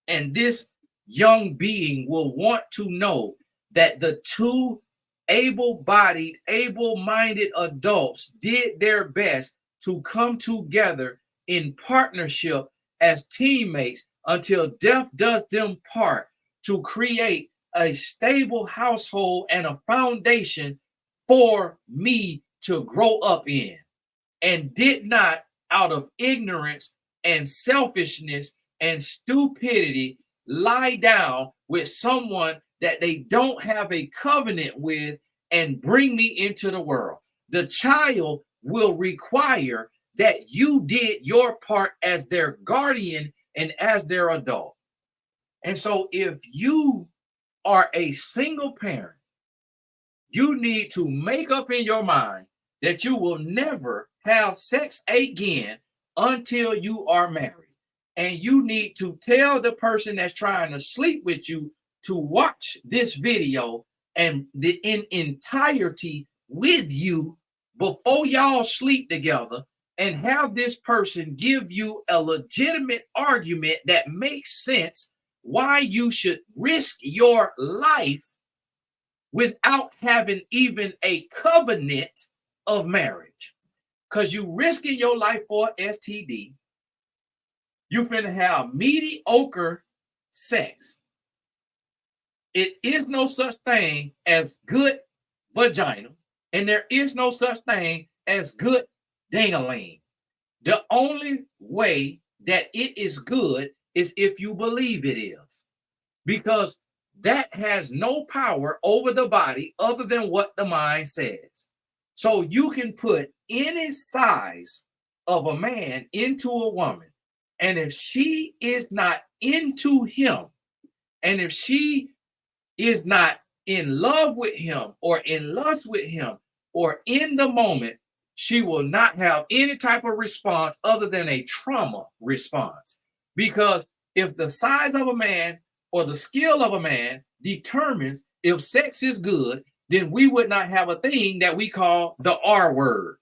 And this young being will want to know that the two able-bodied, able-minded adults did their best to come together in partnership as teammates until death does them part, to create a stable household and a foundation for me to grow up in, and did not, out of ignorance and selfishness and stupidity, lie down with someone that they don't have a covenant with and bring me into the world. The child will require that you did your part as their guardian and as their adult. And so if you are a single parent, you need to make up in your mind that you will never have sex again until you are married. And you need to tell the person that's trying to sleep with you to watch this video and in entirety with you before y'all sleep together, and have this person give you a legitimate argument that makes sense why you should risk your life without having even a covenant of marriage. Because you risking your life for STD. You finna have mediocre sex. It is no such thing as good vagina, and there is no such thing as good ding-a-ling. The only way that it is good is if you believe it is, because that has no power over the body other than what the mind says. So you can put any size of a man into a woman, and if she is not into him, and if she is not in love with him or in lust with him or in the moment, she will not have any type of response other than a trauma response. Because if the size of a man or the skill of a man determines if sex is good, then we would not have a thing that we call the R word.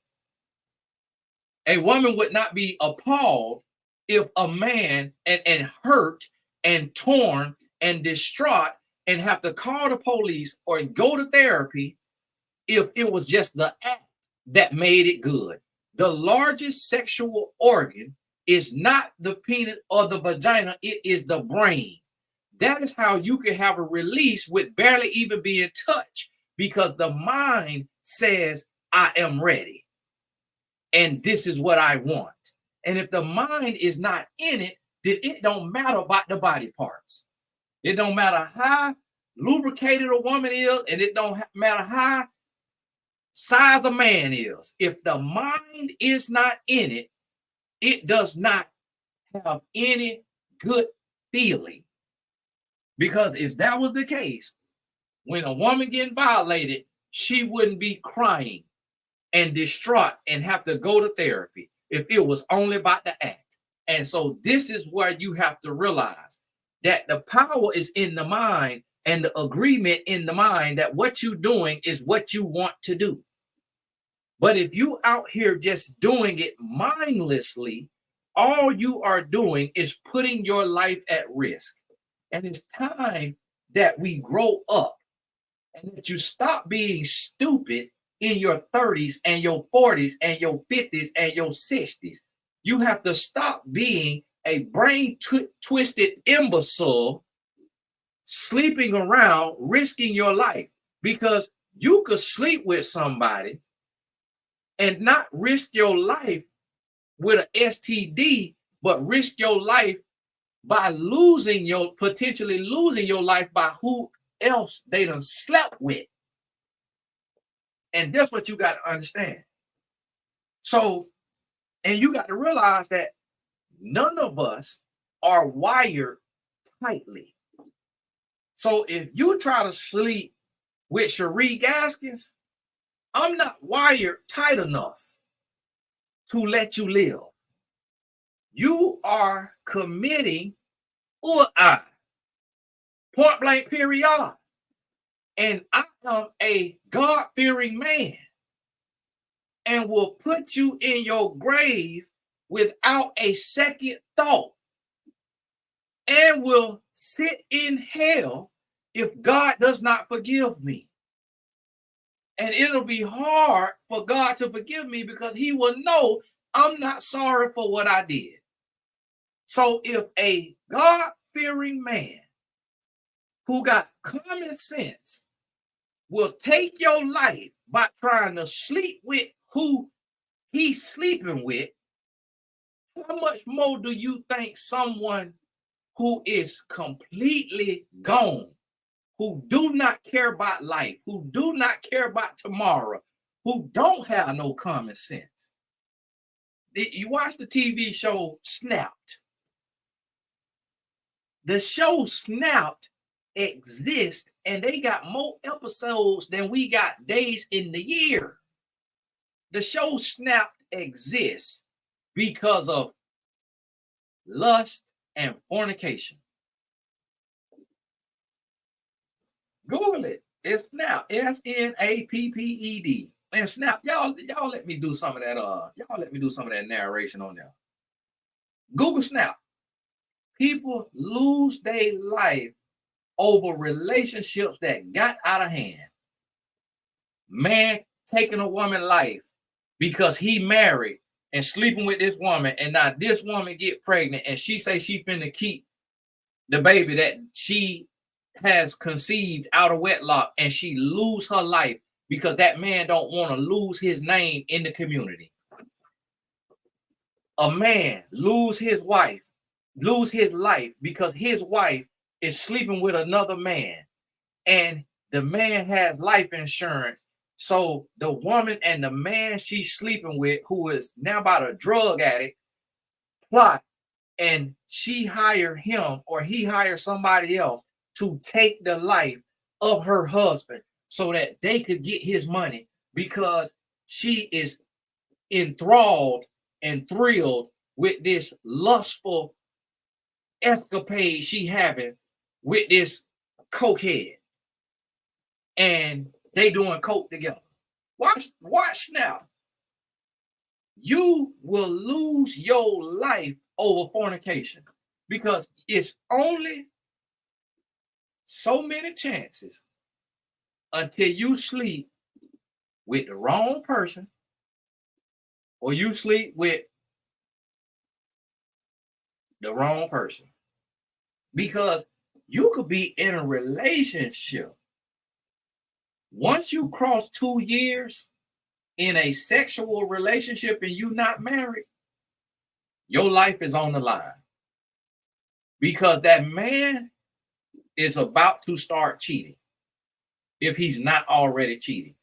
A woman would not be appalled if a man and hurt and torn and distraught and have to call the police or go to therapy if it was just the act that made it good. The largest sexual organ is not the penis or the vagina, it is the brain. That is how you can have a release with barely even being touched, because the mind says, I am ready, and this is what I want. And if the mind is not in it, then it don't matter about the body parts. It don't matter how lubricated a woman is, and it don't matter how size a man is. If the mind is not in it, it does not have any good feeling. Because if that was the case, when a woman getting violated, she wouldn't be crying and distraught and have to go to therapy if it was only about the act. And so this is where you have to realize that the power is in the mind, and the agreement in the mind that what you're doing is what you want to do. But if you out here just doing it mindlessly, all you are doing is putting your life at risk. And it's time that we grow up and that you stop being stupid in your 30s and your 40s and your 50s and your 60s. You have to stop being a brain twisted imbecile sleeping around, risking your life, because you could sleep with somebody and not risk your life with an STD, but risk your life by potentially losing your life by who else they done slept with. And that's what you got to understand. So, and you got to realize that none of us are wired tightly. So if you try to sleep with Cherie Gaskins, I'm not wired tight enough to let you live. You are committing point blank period. And I am a God-fearing man and will put you in your grave without a second thought and will sit in hell if God does not forgive me. And it'll be hard for God to forgive me because he will know I'm not sorry for what I did. So if a God-fearing man who got common sense will take your life by trying to sleep with who he's sleeping with, how much more do you think someone who is completely gone, who do not care about life, who do not care about tomorrow, who don't have no common sense? You watch the TV show Snapped. The show Snapped exists, and they got more episodes than we got days in the year. The show Snapped exists because of lust and fornication. Google it. It's Snap. Snapped. And Snap, y'all let me do some of that. Y'all let me do some of that narration on there. Google Snap. People lose their life over relationships that got out of hand. Man taking a woman's life because he married and sleeping with this woman, and now this woman get pregnant and she say she finna keep the baby that she has conceived out of wedlock, and she lose her life because that man don't want to lose his name in the community. A man lose his life because his wife is sleeping with another man, and the man has life insurance. So the woman and the man she's sleeping with, who is now about a drug addict, plot, and she hire him or he hire somebody else to take the life of her husband so that they could get his money because she is enthralled and thrilled with this lustful escapade she having with this cokehead. And they doing coke together. Watch now. You will lose your life over fornication because it's only so many chances until you sleep with the wrong person or you sleep with the wrong person. Because you could be in a relationship. Once you cross 2 years in a sexual relationship and you not married, your life is on the line. Because that man is about to start cheating if he's not already cheating.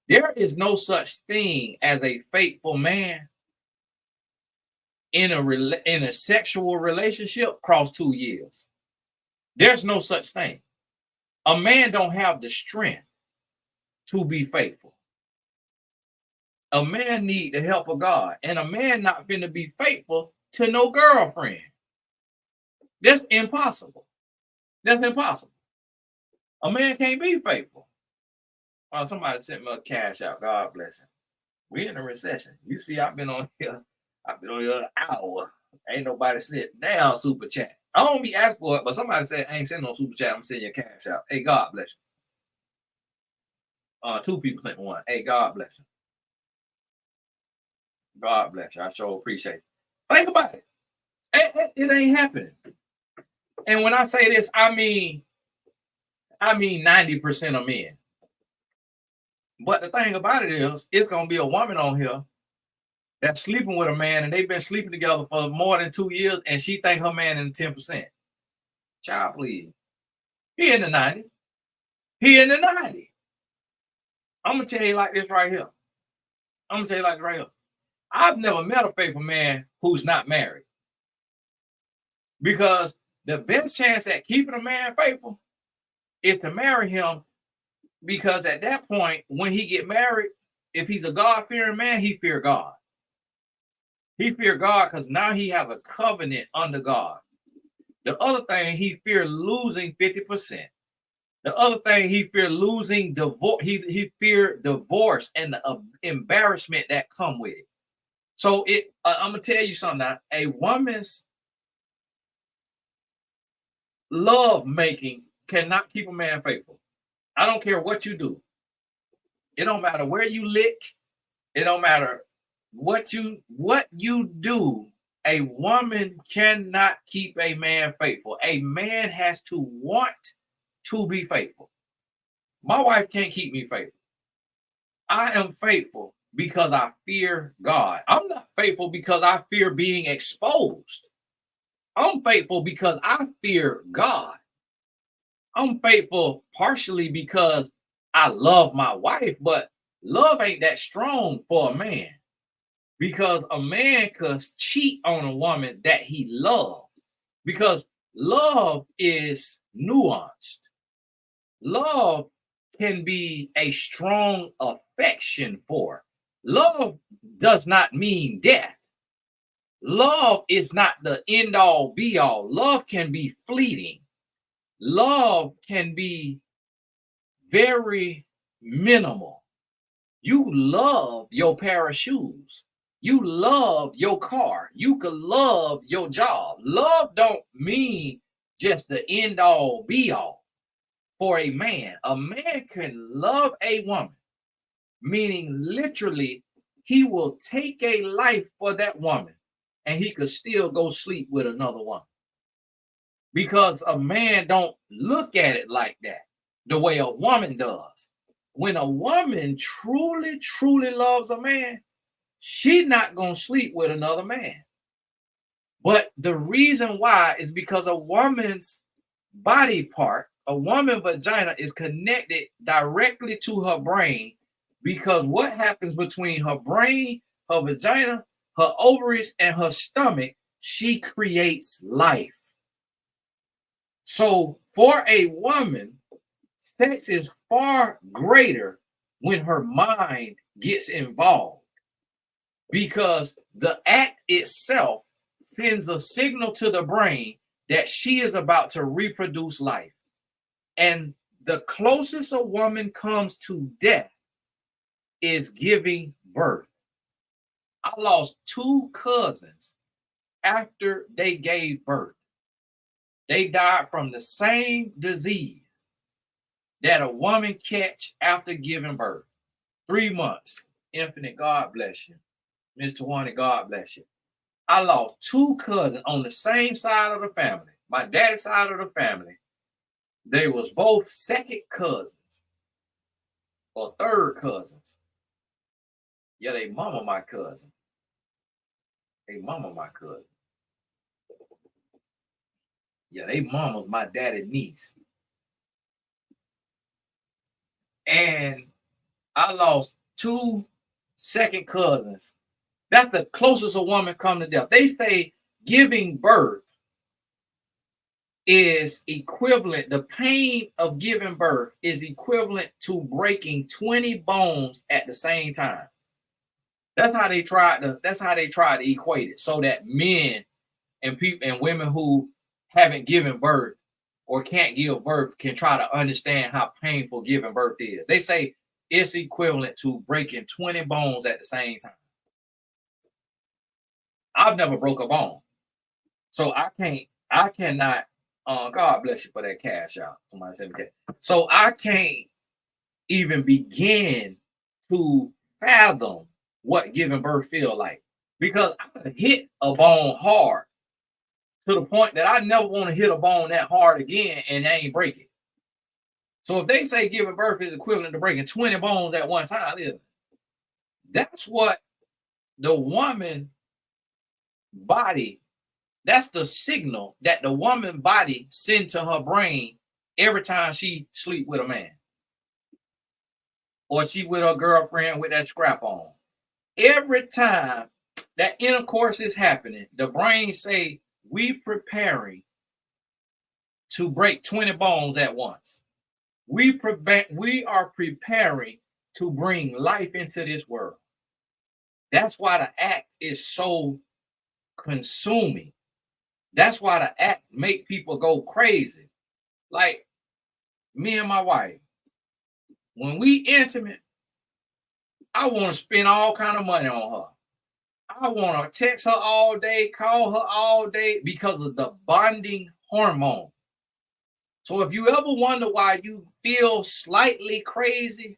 There is no such thing as a faithful man in a sexual relationship cross 2 years. There's no such thing. A man don't have the strength to be faithful. A man need the help of God, and a man not finna be faithful to no girlfriend. That's impossible. That's impossible. A man can't be faithful. Oh, somebody sent me a cash out. God bless him. We're in a recession. You see, I've been on here an hour. Ain't nobody sent down super chat. I don't be asked for it, but somebody said, I ain't sending no super chat. I'm sending you a cash out. Hey, God bless you. 2 people sent one. Hey, God bless you. God bless you. I sure appreciate it. Think about it. It ain't happening. And when I say this, I mean 90% of men. But the thing about it is, it's gonna be a woman on here that's sleeping with a man, and they've been sleeping together for more than 2 years, and she think her man in the 10%. Child, please. He in the 90. He in the 90. I'm gonna tell you like this right here. I've never met a faithful man who's not married. Because the best chance at keeping a man faithful is to marry him, because at that point, when he get married, if he's a God-fearing man, he fear God. He fear God because now he has a covenant under God. The other thing, he fear losing 50%. The other thing, he feared losing divorce. He feared divorce and the embarrassment that come with it. So I'm gonna tell you something now. A woman's love making cannot keep a man faithful. I don't care what you do. It don't matter where you lick. It don't matter what you do. A woman cannot keep a man faithful. A man has to want to be faithful. My wife can't keep me faithful. I am faithful because I fear God. I'm not faithful because I fear being exposed. I'm faithful because I fear God. I'm faithful partially because I love my wife, but love ain't that strong for a man because a man could cheat on a woman that he loves because love is nuanced. Love can be a strong affection for. Love does not mean death. Love is not the end all be all. Love can be fleeting. Love can be very minimal. You love your pair of shoes. You love your car. You could love your job. Love don't mean just the end all be all for a man. A man can love a woman, meaning literally he will take a life for that woman and he could still go sleep with another woman. Because a man don't look at it like that the way a woman does. When a woman truly, truly loves a man, she's not going to sleep with another man. But the reason why is because a woman's body part, a woman's vagina is connected directly to her brain because what happens between her brain, her vagina, her ovaries, and her stomach, she creates life. So for a woman, sex is far greater when her mind gets involved because the act itself sends a signal to the brain that she is about to reproduce life. And the closest a woman comes to death is giving birth. I lost two cousins after they gave birth. They died from the same disease that a woman catch after giving birth. 3 months. Infinite, God bless you. Mr. Warner, God bless you. I lost two cousins on the same side of the family. My daddy's side of the family. They was both second cousins or third cousins. Yeah, they mama my cousin. They mama my cousin. Yeah, they mama's my daddy's niece. And I lost two second cousins. That's the closest a woman come to death. They say giving birth is equivalent, the pain of giving birth is equivalent to breaking 20 bones at the same time. That's how they tried to equate it so that men and people and women who haven't given birth or can't give birth can try to understand how painful giving birth is. They say it's equivalent to breaking 20 bones at the same time. I've never broke a bone. So I cannot, God bless you for that cash out. Somebody said, okay. So I can't even begin to fathom what giving birth feel like because I hit a bone hard to the point that I never want to hit a bone that hard again and they ain't break it. So if they say giving birth is equivalent to breaking 20 bones at one time, that's what the woman body, that's the signal that the woman body send to her brain every time she sleep with a man or she with her girlfriend with that scrap on. Every time that intercourse is happening, the brain say we preparing to break 20 bones at once. We are preparing to bring life into this world. That's why the act is so consuming. That's why the act make people go crazy. Like, me and my wife, when we intimate, I want to spend all kind of money on her. I want to text her all day, call her all day because of the bonding hormone. So if you ever wonder why you feel slightly crazy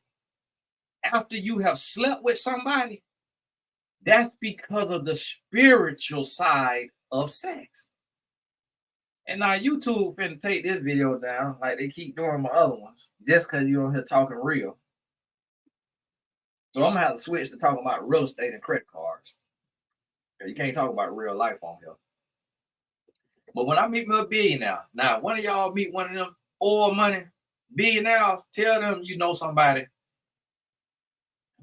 after you have slept with somebody, that's because of the spiritual side of sex. And now YouTube finna take this video down like they keep doing my other ones just because you're on here talking real. So I'm gonna have to switch to talking about real estate and credit cards. You can't talk about real life on here. But when I meet me a billionaire, now one of y'all meet one of them oil money billionaires, tell them you know somebody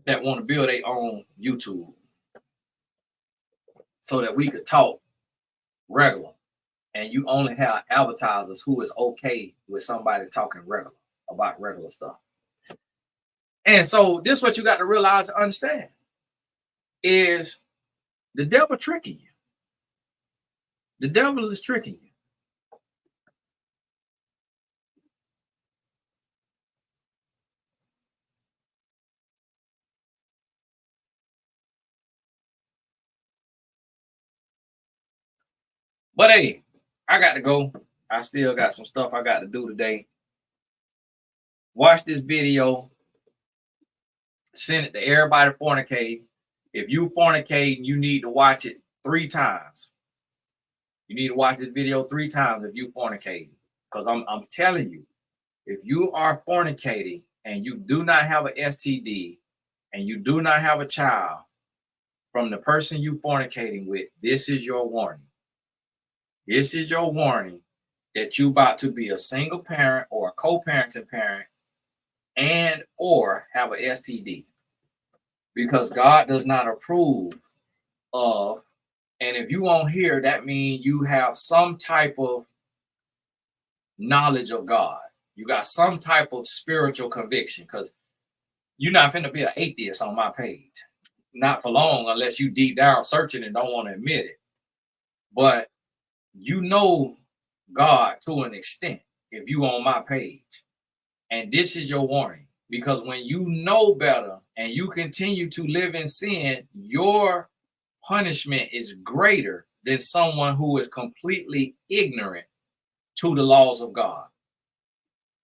that want to build their own YouTube so that we could talk regular. And you only have advertisers who is okay with somebody talking regular about regular stuff. And so this is what you got to realize and understand is the devil tricking you. The devil is tricking you. But hey, I got to go. I still got some stuff I got to do today. Watch this video. Send it to everybody fornicating. If you fornicating, you need to watch it 3 times. You need to watch this video 3 times if you fornicating. Because I'm telling you, if you are fornicating and you do not have an STD and you do not have a child from the person you fornicating with, this is your warning. This is your warning that you about to be a single parent or a co-parenting parent and or have an STD. Because God does not approve of, and if you won't hear, that means you have some type of knowledge of God. You got some type of spiritual conviction, because you're not finna be an atheist on my page. Not for long, unless you deep down searching and don't want to admit it. But you know God to an extent if you on my page. And this is your warning. Because when you know better and you continue to live in sin, your punishment is greater than someone who is completely ignorant to the laws of God.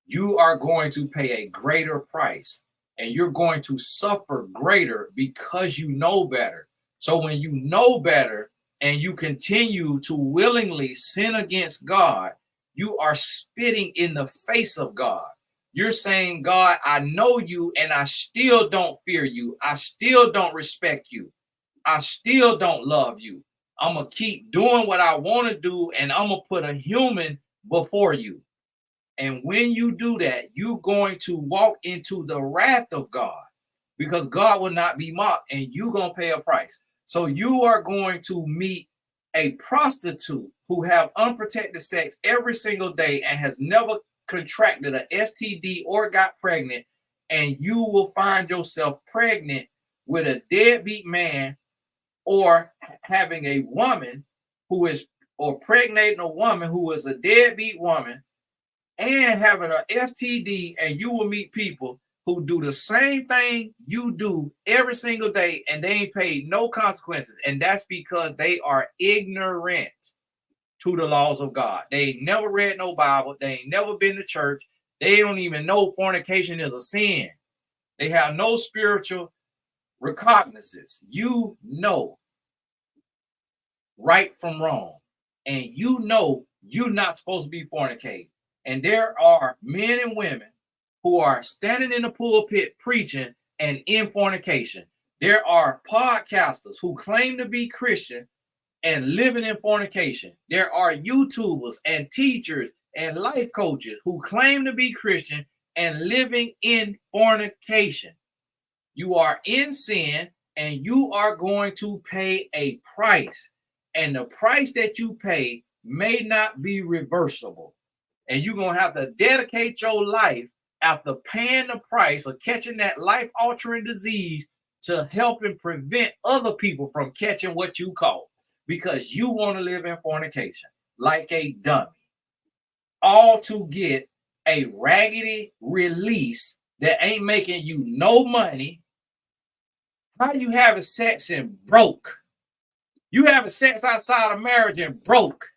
You are going to pay a greater price and you're going to suffer greater because you know better. So when you know better and you continue to willingly sin against God, you are spitting in the face of God. You're saying, God, I know you and I still don't fear you. I still don't respect you. I still don't love you. I'm going to keep doing what I want to do and I'm going to put a human before you. And when you do that, you're going to walk into the wrath of God because God will not be mocked and you're going to pay a price. So you are going to meet a prostitute who have unprotected sex every single day and has never contracted an STD or got pregnant, and you will find yourself pregnant with a deadbeat man or having a woman who is, or pregnating a woman who is a deadbeat woman and having an STD, and you will meet people who do the same thing you do every single day and they ain't paid no consequences. And that's because they are ignorant to the laws of God. They ain't never read no Bible. They ain't never been to church. They don't even know fornication is a sin. They have no spiritual recognizance. You know right from wrong. And you know you're not supposed to be fornicating. And there are men and women who are standing in the pulpit preaching and in fornication. There are podcasters who claim to be Christian and living in fornication. There are YouTubers and teachers and life coaches who claim to be Christian and living in fornication. You are in sin and you are going to pay a price. And the price that you pay may not be reversible. And you're going to have to dedicate your life after paying the price of catching that life-altering disease to helping prevent other people from catching what you caught, because you want to live in fornication like a dummy, all to get a raggedy release that ain't making you no money, how you having sex and broke? You having sex outside of marriage and broke.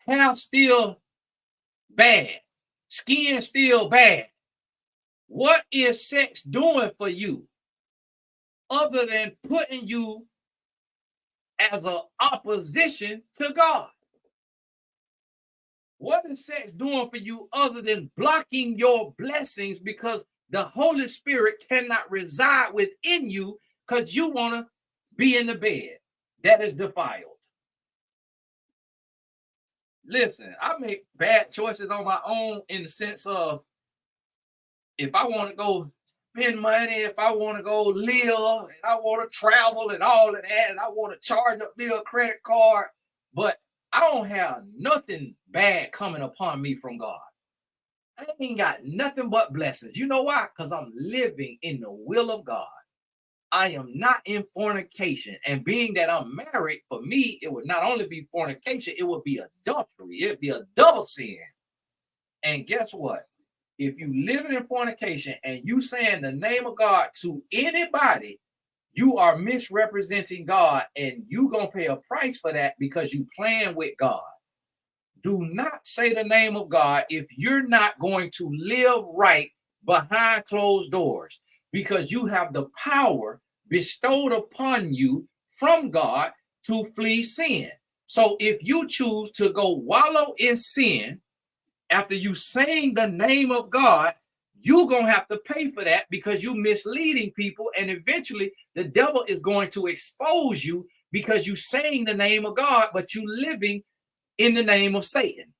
Hair still bad. Skin still bad. What is sex doing for you other than putting you as an opposition to God? What is sex doing for you other than blocking your blessings because the Holy Spirit cannot reside within you because you want to be in the bed that is defiled? Listen, I make bad choices on my own in the sense of if I want to go spend money, if I want to go live, and I want to travel and all of that, and I want to charge up bill credit card, but I don't have nothing bad coming upon me from God. I ain't got nothing but blessings. You know why? Because I'm living in the will of God. I am not in fornication. And being that I'm married, for me, it would not only be fornication, it would be adultery. It'd be a double sin. And guess what? If you living in fornication and you saying the name of God to anybody, you are misrepresenting God, and you gonna pay a price for that because you playing with God. Do not say the name of God if you're not going to live right behind closed doors, because you have the power bestowed upon you from God to flee sin. So if you choose to go wallow in sin after you saying the name of God, you're going to have to pay for that because you're misleading people. And eventually the devil is going to expose you because you saying the name of God, but you living in the name of Satan.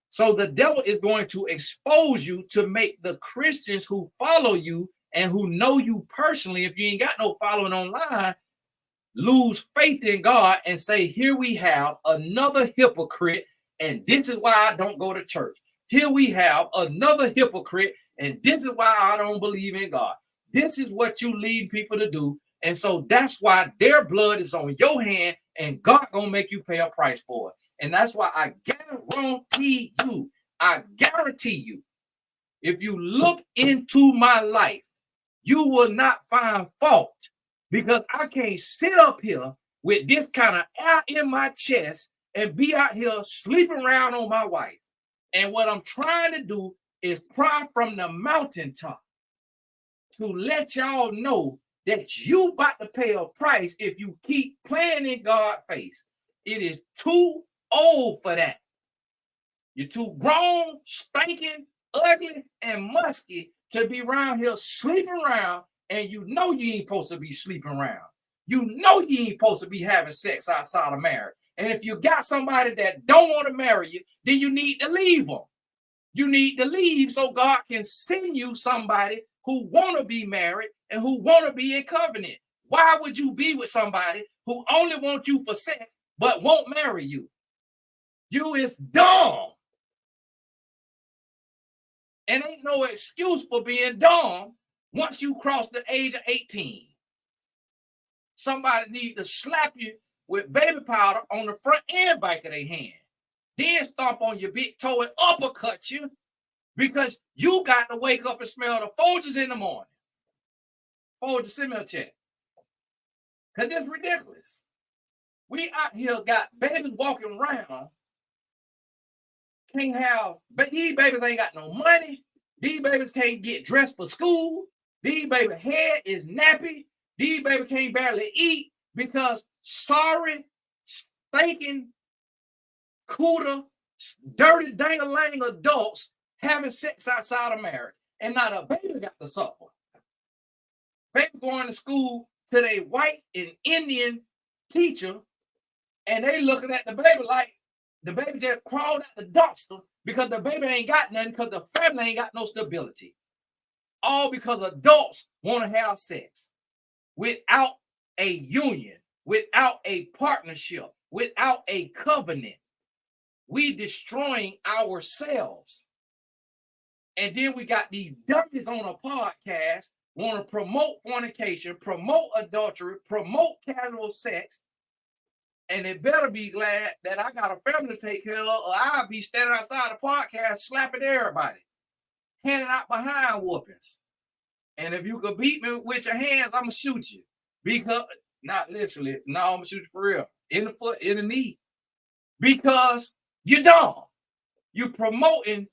So the devil is going to expose you to make the Christians who follow you and who know you personally, if you ain't got no following online, lose faith in God and say, here we have another hypocrite, and this is why I don't go to church. Here we have another hypocrite, and this is why I don't believe in God. This is what you lead people to do. And so that's why their blood is on your hand, and God gonna make you pay a price for it. And that's why I guarantee you, if you look into my life, you will not find fault, because I can't sit up here with this kind of air in my chest and be out here sleeping around on my wife. And what I'm trying to do is cry from the mountaintop to let y'all know that you about to pay a price if you keep playing in God's face. It is too old for that. You're too grown, stinking, ugly, and musky to be around here sleeping around, and you know you ain't supposed to be sleeping around. You know you ain't supposed to be having sex outside of marriage. And if you got somebody that don't want to marry you, then you need to leave them. You need to leave so God can send you somebody who want to be married and who want to be in covenant. Why would you be with somebody who only wants you for sex but won't marry you? You is dumb. And ain't no excuse for being dumb once you cross the age of 18. Somebody need to slap you with baby powder on the front and back of their hand. Then stomp on your big toe and uppercut you because you got to wake up and smell the Folgers in the morning. Folgers, send me a check. Because it's ridiculous. We out here got babies walking around, can't have, but these babies ain't got no money. These babies can't get dressed for school. These babies' head is nappy. These babies can't barely eat because sorry, stinking, cooter, dirty, dang-a-lang adults having sex outside of marriage. And not a baby got to suffer. Baby going to school to their white and Indian teacher, and they looking at the baby like the baby just crawled out the dumpster because the baby ain't got nothing because the family ain't got no stability. All because adults want to have sex without a union, without a partnership, without a covenant. We destroying ourselves. And then we got these dummies on a podcast want to promote fornication, promote adultery, promote casual sex. And they better be glad that I got a family to take care of, or I'll be standing outside the podcast slapping everybody. handing out behind whoopings. And if you could beat me with your hands, I'm gonna shoot you. Because not literally, no, I'm gonna shoot you for real. In the foot, in the knee. Because you're dumb. You promoting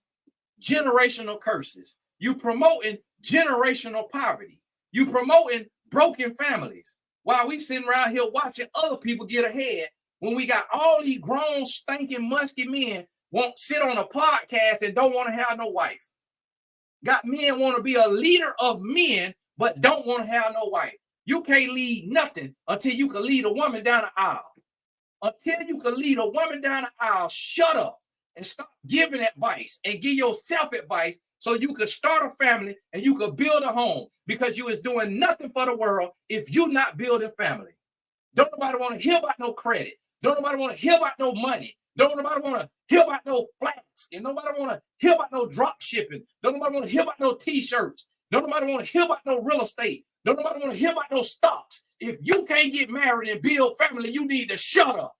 generational curses. You promoting generational poverty. You promoting broken families. While we sitting around here watching other people get ahead, when we got all these grown, stinking, musky men won't sit on a podcast and don't want to have no wife. Got men want to be a leader of men, but don't want to have no wife. You can't lead nothing until you can lead a woman down the aisle. Until you can lead a woman down the aisle, shut up and stop giving advice and give yourself advice so you could start a family and you could build a home, because you is doing nothing for the world if you're not building family. Don't nobody want to hear about no credit. Don't nobody want to hear about no money. Don't nobody want to hear about no flats. And nobody want to hear about no drop shipping. Don't nobody want to hear about no t-shirts. Don't nobody want to hear about no real estate. Don't nobody want to hear about no stocks. If you can't get married and build family, you need to shut up.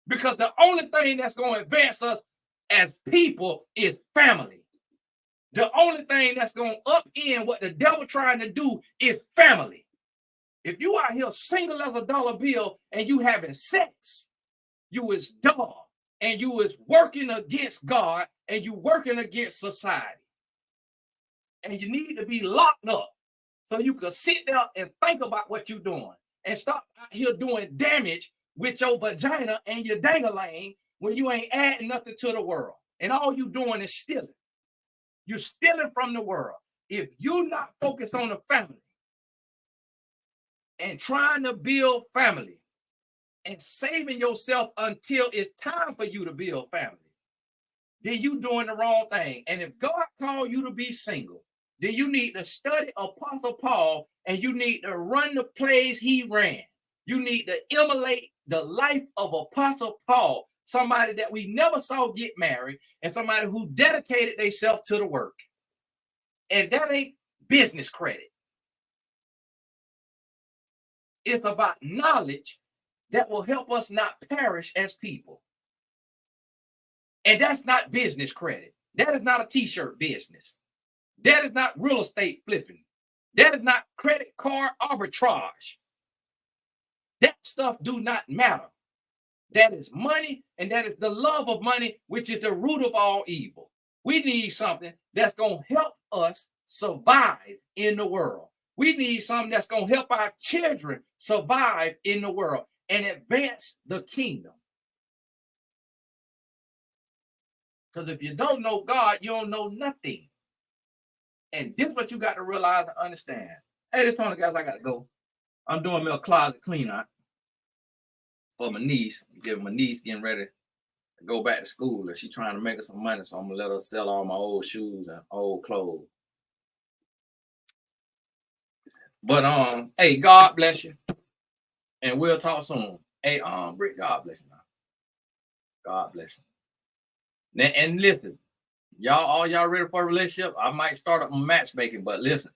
Because the only thing that's going to advance us as people is family. The only thing that's going to upend what the devil trying to do is family. If you out here single as a dollar bill and you having sex, you is dumb and you is working against God and you working against society. And you need to be locked up so you can sit there and think about what you're doing and stop out here doing damage with your vagina and your dang-a-lang when you ain't adding nothing to the world. And all you doing is stealing. You're stealing from the world. If you're not focused on the family and trying to build family and saving yourself until it's time for you to build family, then you doing the wrong thing. And if God called you to be single, then you need to study Apostle Paul and you need to run the plays he ran. You need to emulate the life of Apostle Paul, somebody that we never saw get married and somebody who dedicated themselves to the work. And that ain't business credit. It's about knowledge that will help us not perish as people. And that's not business credit. That is not a t-shirt business. That is not real estate flipping. That is not credit card arbitrage. That stuff do not matter. That is money, and that is the love of money, which is the root of all evil. We need something that's going to help us survive in the world. We need something that's going to help our children survive in the world and advance the kingdom. Because if you don't know God, you don't know nothing. And this is what you got to realize and understand. Hey, Tony, guys, I got to go. I'm doing me a closet clean out for my niece. My niece getting ready to go back to school, and she's trying to make her some money, so I'm gonna let her sell all my old shoes and old clothes. But hey, God bless you, and we'll talk soon. Hey, Britt, God bless you, man. God bless you. And listen, all y'all ready for a relationship? I might start up my matchmaking, but listen,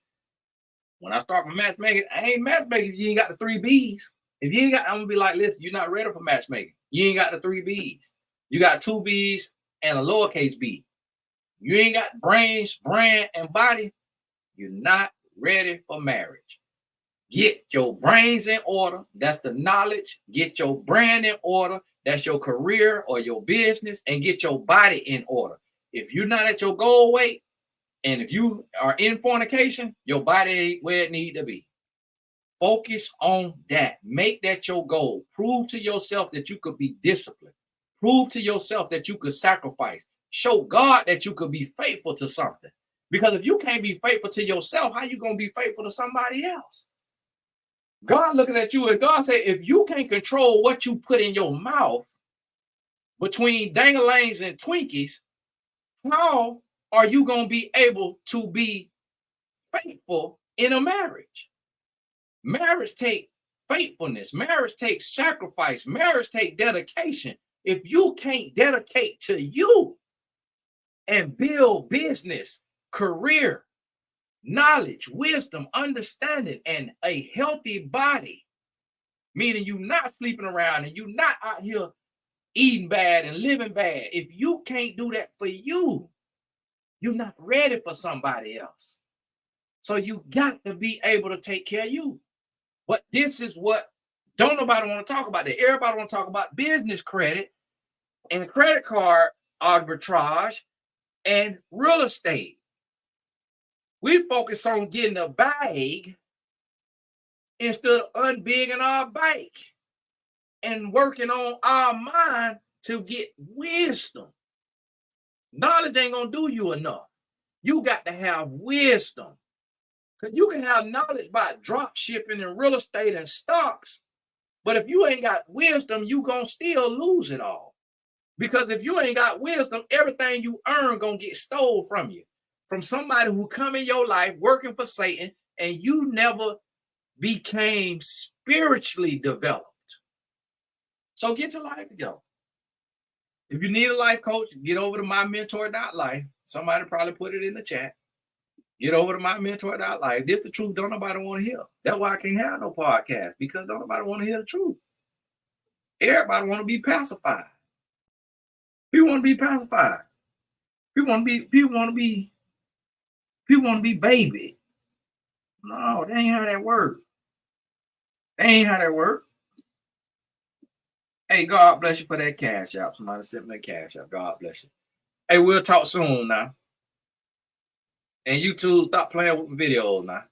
when I start my matchmaking, I ain't matchmaking if you ain't got the 3 B's. If you ain't got, I'm gonna be like, listen, you're not ready for matchmaking. You ain't got the 3 B's. You got 2 B's and a lowercase b. You ain't got brains, brand, and body. You're not ready for marriage. Get your brains in order. That's the knowledge. Get your brand in order. That's your career or your business, and get your body in order. If you're not at your goal weight, and if you are in fornication, your body ain't where it need to be. Focus on that. Make that your goal. Prove to yourself that you could be disciplined. Prove to yourself that you could sacrifice. Show God that you could be faithful to something. Because if you can't be faithful to yourself, how you going to be faithful to somebody else? God looking at you, and God said, if you can't control what you put in your mouth between dangalangs and Twinkies, how are you going to be able to be faithful in a marriage? Marriage takes faithfulness. Marriage takes sacrifice. Marriage takes dedication. If you can't dedicate to you and build business, career, knowledge, wisdom, understanding, and a healthy body, meaning you're not sleeping around and you're not out here eating bad and living bad. If you can't do that for you, You're not ready for somebody else. So you got to be able to take care of you. But this is what don't nobody want to talk about. That everybody want to talk about business credit and credit card arbitrage and real estate. We focus on getting a bag instead of unbigging our bank and working on our mind to get wisdom. Knowledge ain't gonna do you enough. You got to have wisdom. Because you can have knowledge about drop shipping and real estate and stocks, but if you ain't got wisdom, you gonna still lose it all. Because if you ain't got wisdom, everything you earn gonna get stole from you. From somebody who come in your life working for Satan, and you never became spiritually developed. So get your life together. If you need a life coach, get over to mymentor.life. Somebody probably put it in the chat. Get over to mymentor.life. This the truth don't nobody want to hear. That's why I can't have no podcast, because don't nobody want to hear the truth. Everybody want to be pacified. People want to be pacified. People want to be baby. No, that ain't how that works. That ain't how that works. Hey, God bless you for that cash out. Somebody sent me a cash out. God bless you. Hey, we'll talk soon now. And YouTube, stop playing with videos now.